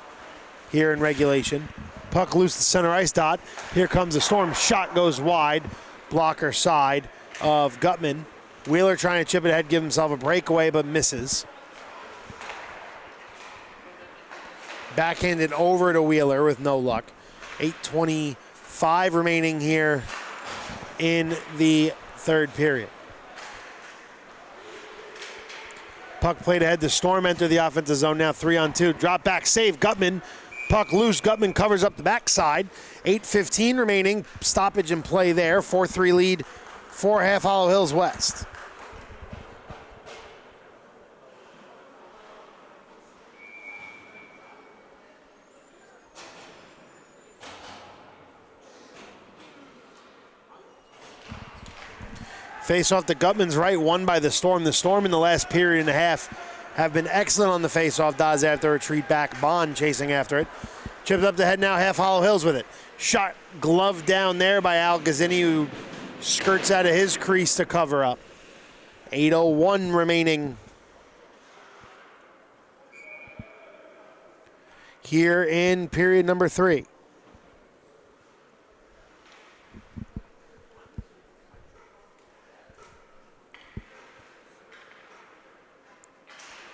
here in regulation. Puck loose to center ice dot. Here comes the Storm. Shot goes wide. Blocker side of Gutman. Wheeler trying to chip it ahead, give himself a breakaway, but misses. Backhanded over to Wheeler with no luck. 8:25 remaining here in the 3rd period. Puck played ahead. The Storm enter the offensive zone now 3-on-2. Drop back save. Gutman. Puck loose. Gutman covers up the backside. 8:15 remaining. Stoppage in play there. 4-3 lead for Half Hollow Hills West. Face off to Gutman's right, won by the Storm. The Storm in the last period and a half have been excellent on the face-off. Daz after a retreat back. Bond chasing after it. Chipped up the head now, Half Hollow Hills with it. Shot gloved down there by Algazzini, who skirts out of his crease to cover up. 8:01 remaining here in period number 3.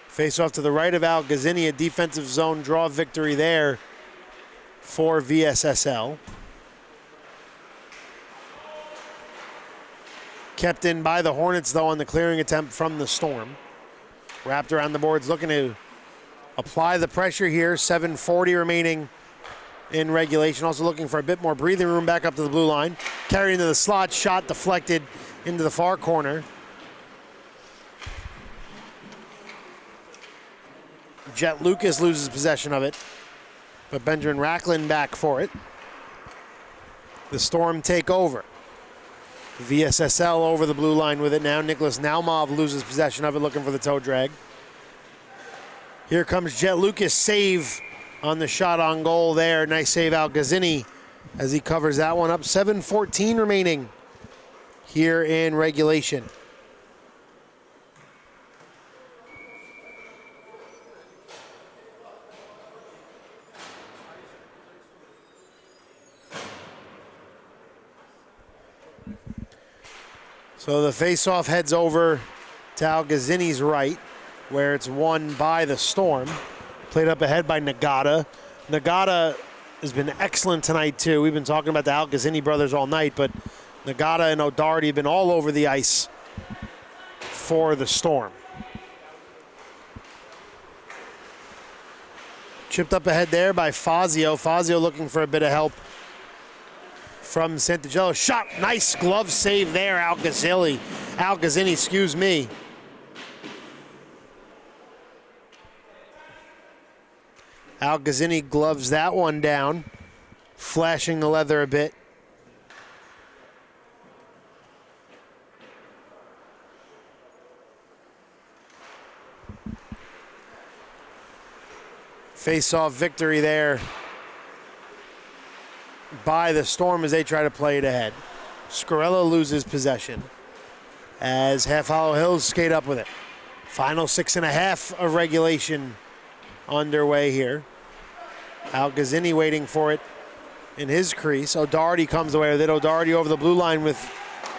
Face off to the right of Algazzini, a defensive zone draw victory there for VSSL. Kept in by the Hornets, though, on the clearing attempt from the Storm. Wrapped around the boards, looking to apply the pressure here. 7:40 remaining in regulation. Also looking for a bit more breathing room back up to the blue line. Carried into the slot, shot deflected into the far corner. Jet Lucas loses possession of it, but Benjamin Racklin back for it. The Storm take over. VSSL over the blue line with it now. Nicholas Naumov loses possession of it, looking for the toe drag. Here comes Jet Lucas, save on the shot on goal there. Nice save out Gazzini as he covers that one up. 7:14 remaining here in regulation. So the faceoff heads over to Al Gazzini's right, where it's won by the Storm. Played up ahead by Nagata. Nagata has been excellent tonight too. We've been talking about the Al Gazzini brothers all night, but Nagata and O'Doherty have been all over the ice for the Storm. Chipped up ahead there by Fazio. Fazio looking for a bit of help from Santagello. Shot, nice glove save there, Al Gazzini, excuse me. Al Gazzini gloves that one down, flashing the leather a bit. Face-off victory there by the Storm as they try to play it ahead. Scarella loses possession as Half Hollow Hills skate up with it. Final 6.5 of regulation underway here. Al Gazzini waiting for it in his crease. O'Doherty comes away with it. O'Doherty over the blue line with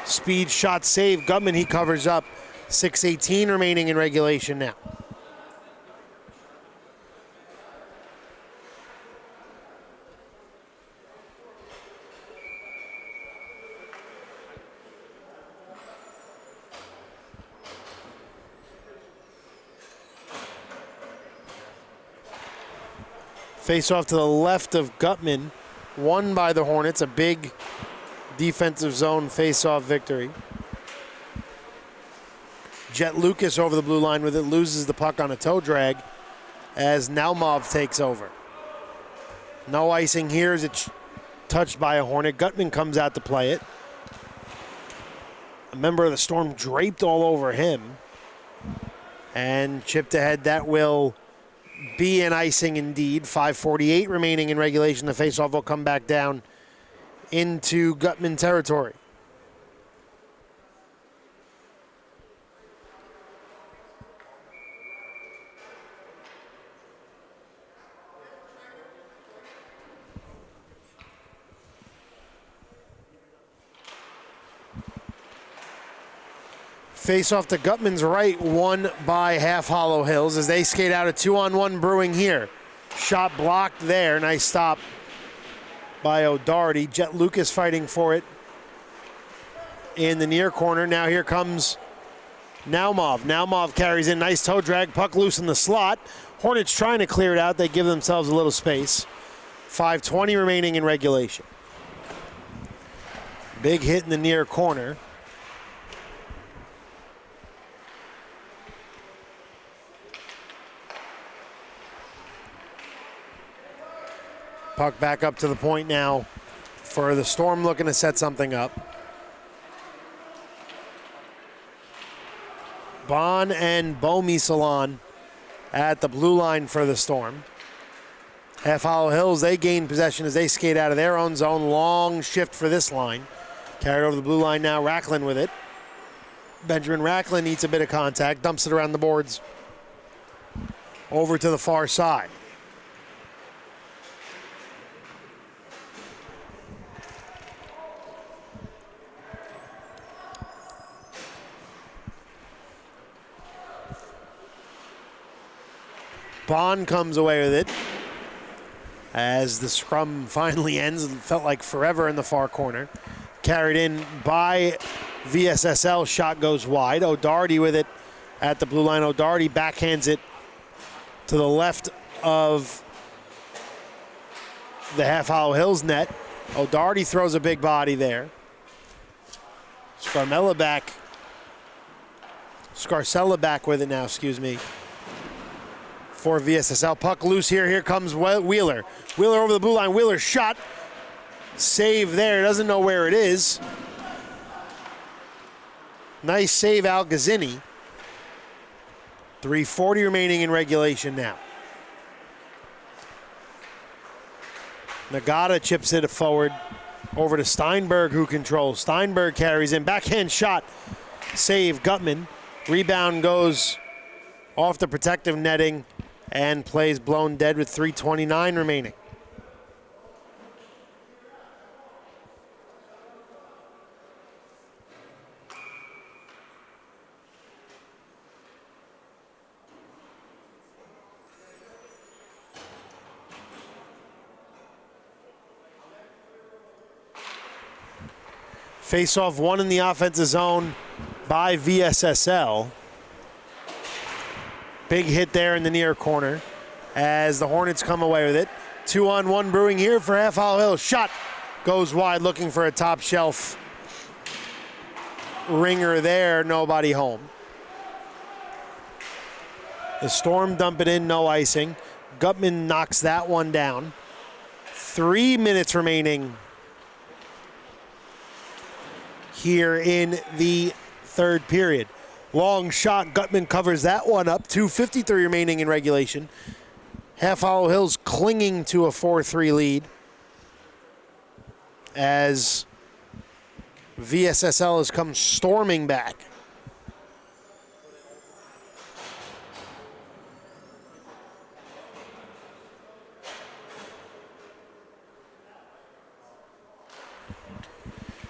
speed shot save. Gutman, he covers up. 6:18 remaining in regulation now. Face off to the left of Gutman, won by the Hornets, a big defensive zone face-off victory. Jet Lucas over the blue line with it, loses the puck on a toe drag as Naumov takes over. No icing here as it's touched by a Hornet. Gutman comes out to play it. A member of the Storm draped all over him. And chipped ahead, that will be an icing indeed. 5:48 remaining in regulation. The faceoff will come back down into Gutman territory. Face off to Gutman's right, won by Half Hollow Hills as they skate out a 2-on-1 brewing here. Shot blocked there, nice stop by O'Doherty. Jet Lucas fighting for it in the near corner. Now here comes Naumov. Naumov carries in, nice toe drag, puck loose in the slot. Hornets trying to clear it out, they give themselves a little space. 5:20 remaining in regulation. Big hit in the near corner. Puck back up to the point now for the Storm, looking to set something up. Bon and Bomi Salon at the blue line for the Storm. Half Hollow Hills, they gain possession as they skate out of their own zone. Long shift for this line. Carried over the blue line now, Racklin with it. Benjamin Racklin needs a bit of contact, dumps it around the boards. Over to the far side. Bond comes away with it as the scrum finally ends. It felt like forever in the far corner. Carried in by VSSL. Shot goes wide. O'Doherty with it at the blue line. O'Doherty backhands it to the left of the Half Hollow Hills net. O'Doherty throws a big body there. Scarcella back with it now, excuse me, for VSSL. Puck loose here. Here comes Wheeler. Wheeler over the blue line. Wheeler shot. Save there. Doesn't know where it is. Nice save, Al Gazzini. 3:40 remaining in regulation now. Nagata chips it forward over to Steinberg, who controls. Steinberg carries in. Backhand shot. Save, Gutman. Rebound goes off the protective netting and plays blown dead with 3:29 remaining. Face-off one in the offensive zone by VSSL. Big hit there in the near corner as the Hornets come away with it. 2-on-1 brewing here for Half Hollow Hills. Shot goes wide, looking for a top shelf ringer there. Nobody home. The Storm dump it in, no icing. Gutman knocks that one down. 3 minutes remaining here in the third period. Long shot, Gutman covers that one up. 2:53 remaining in regulation. Half Hollow Hills clinging to a 4-3 lead as VSSL has come storming back.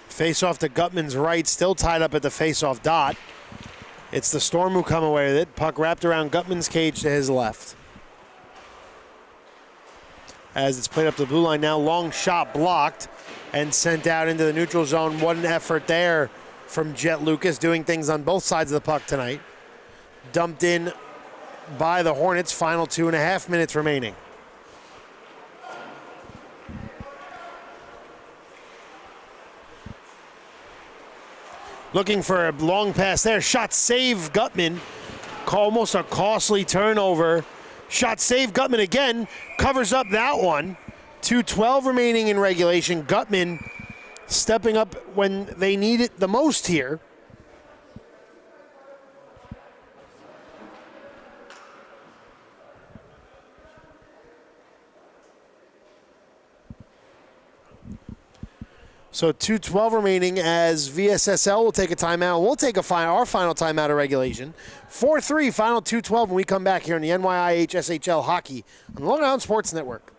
Face-off to Gutman's right, still tied up at the face-off dot. It's the Storm who come away with it. Puck wrapped around Gutman's cage to his left. As it's played up the blue line now, long shot blocked and sent out into the neutral zone. What an effort there from Jet Lucas, doing things on both sides of the puck tonight. Dumped in by the Hornets, final 2.5 minutes remaining. Looking for a long pass there. Shot save, Gutman. Almost a costly turnover. Shot save, Gutman again. Covers up that one. 2:12 remaining in regulation. Gutman stepping up when they need it the most here. So 2:12 remaining as VSSL will take a timeout. We'll take our final timeout of regulation. 4-3, final 2:12 when we come back here in the NYIHSHL Hockey on the Long Island Sports Network.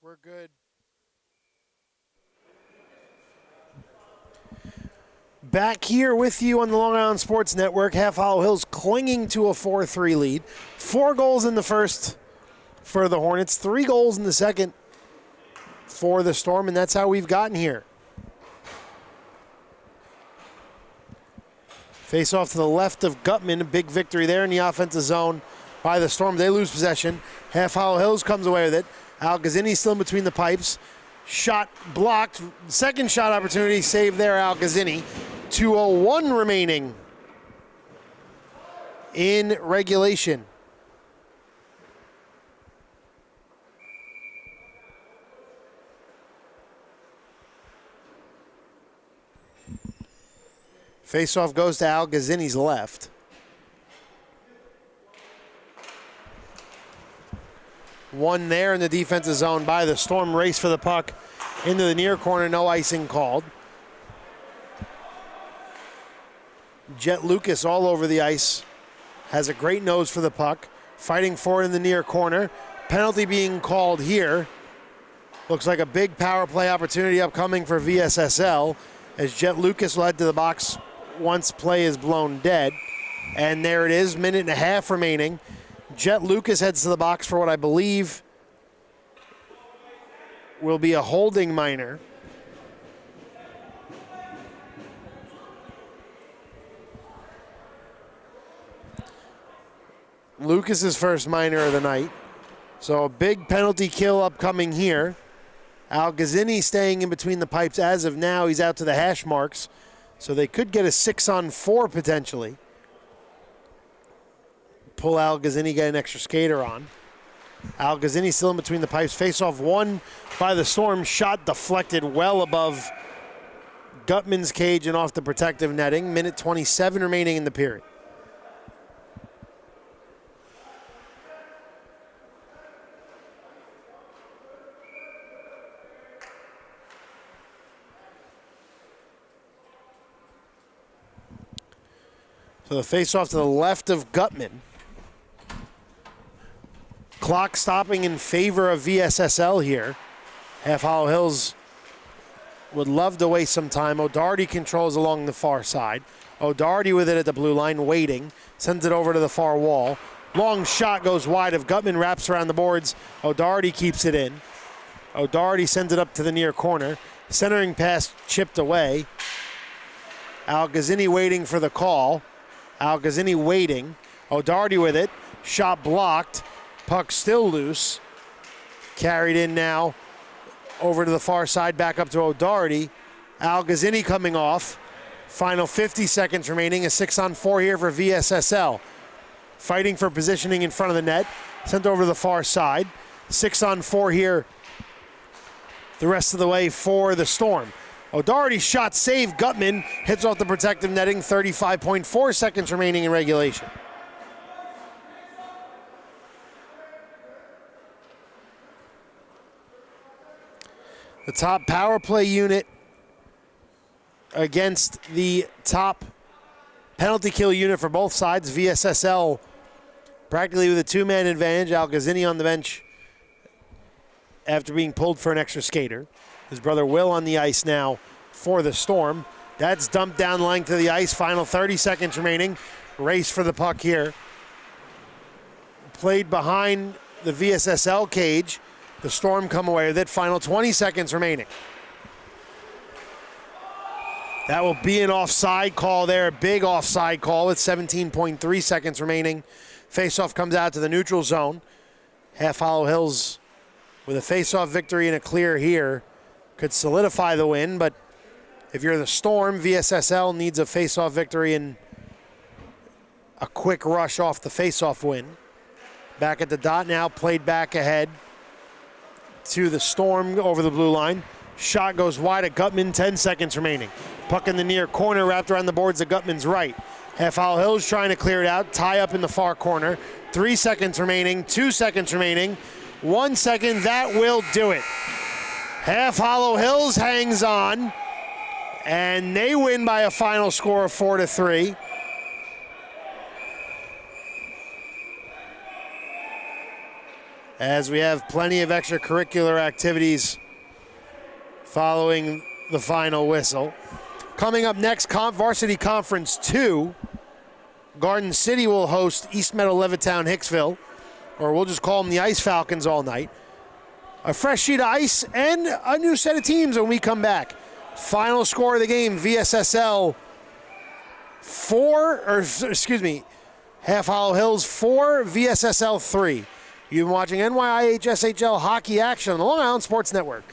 We're good. Back here with you on the Long Island Sports Network. Half Hollow Hills clinging to a 4-3 lead. 4 goals in the first for the Hornets, 3 goals in the second for the Storm, and that's how we've gotten here. Face off to the left of Gutman. A big victory there in the offensive zone by the Storm. They lose possession. Half Hollow Hills comes away with it. Al Gazzini still in between the pipes. Shot blocked. Second shot opportunity saved there, Al Gazzini. 2:01 remaining in regulation. Faceoff goes to Al Gazzini's left. One there in the defensive zone by the Storm. Race for the puck into the near corner. No icing called. Jet Lucas all over the ice. Has a great nose for the puck. Fighting for it in the near corner. Penalty being called here. Looks like a big power play opportunity upcoming for VSSL as Jet Lucas will head to the box once play is blown dead. And there it is, minute and a half remaining. Jet Lucas heads to the box for what I believe will be a holding minor. Lucas's first minor of the night. So a big penalty kill upcoming here. Al Gazzini staying in between the pipes as of now. He's out to the hash marks. So they could get a 6-on-4 potentially. Pull Al Gazzini, get an extra skater on. Al Gazzini still in between the pipes. Face-off won by the Storm. Shot deflected well above Gutman's cage and off the protective netting. Minute 27 remaining in the period. So the face-off to the left of Gutman. Clock stopping in favor of VSSL here. Half Hollow Hills would love to waste some time. O'Doherty controls along the far side. O'Doherty with it at the blue line, waiting. Sends it over to the far wall. Long shot goes wide. If Gutman wraps around the boards, O'Doherty keeps it in. O'Doherty sends it up to the near corner. Centering pass chipped away. Al Gazzini waiting for the call. Al Gazzini waiting. O'Doherty with it. Shot blocked. Puck still loose. Carried in now over to the far side, back up to O'Doherty. Al Gazzini coming off. Final 50 seconds remaining. A 6-on-4 here for VSSL. Fighting for positioning in front of the net. Sent over to the far side. 6-on-4 here the rest of the way for the Storm. O'Doherty's shot saved. Gutman hits off the protective netting. 35.4 seconds remaining in regulation. The top power play unit against the top penalty kill unit for both sides. VSSL practically with a two-man advantage. Al Gazzini on the bench after being pulled for an extra skater. His brother Will on the ice now for the Storm. That's dumped down length of the ice. Final 30 seconds remaining. Race for the puck here. Played behind the VSSL cage. The Storm come away with it. Final 20 seconds remaining. That will be an offside call there. Big offside call with 17.3 seconds remaining. Faceoff comes out to the neutral zone. Half Hollow Hills with a faceoff victory and a clear here could solidify the win, but if you're the Storm, VSSL needs a faceoff victory and a quick rush off the faceoff win. Back at the dot now, played back ahead to the Storm over the blue line. Shot goes wide at Gutman, 10 seconds remaining. Puck in the near corner, wrapped around the boards at Gutman's right. Half Hollow Hills trying to clear it out, tie up in the far corner. 3 seconds remaining, 2 seconds remaining. 1 second, that will do it. Half Hollow Hills hangs on, and they win by a final score of 4-3. As we have plenty of extracurricular activities following the final whistle. Coming up next, Varsity Conference 2. Garden City will host East Meadow, Levittown, Hicksville, or we'll just call them the Ice Falcons all night. A fresh sheet of ice and a new set of teams when we come back. Final score of the game, VSSL 4, Half Hollow Hills 4, VSSL 3. You've been watching NYIHSHL hockey action on the Long Island Sports Network.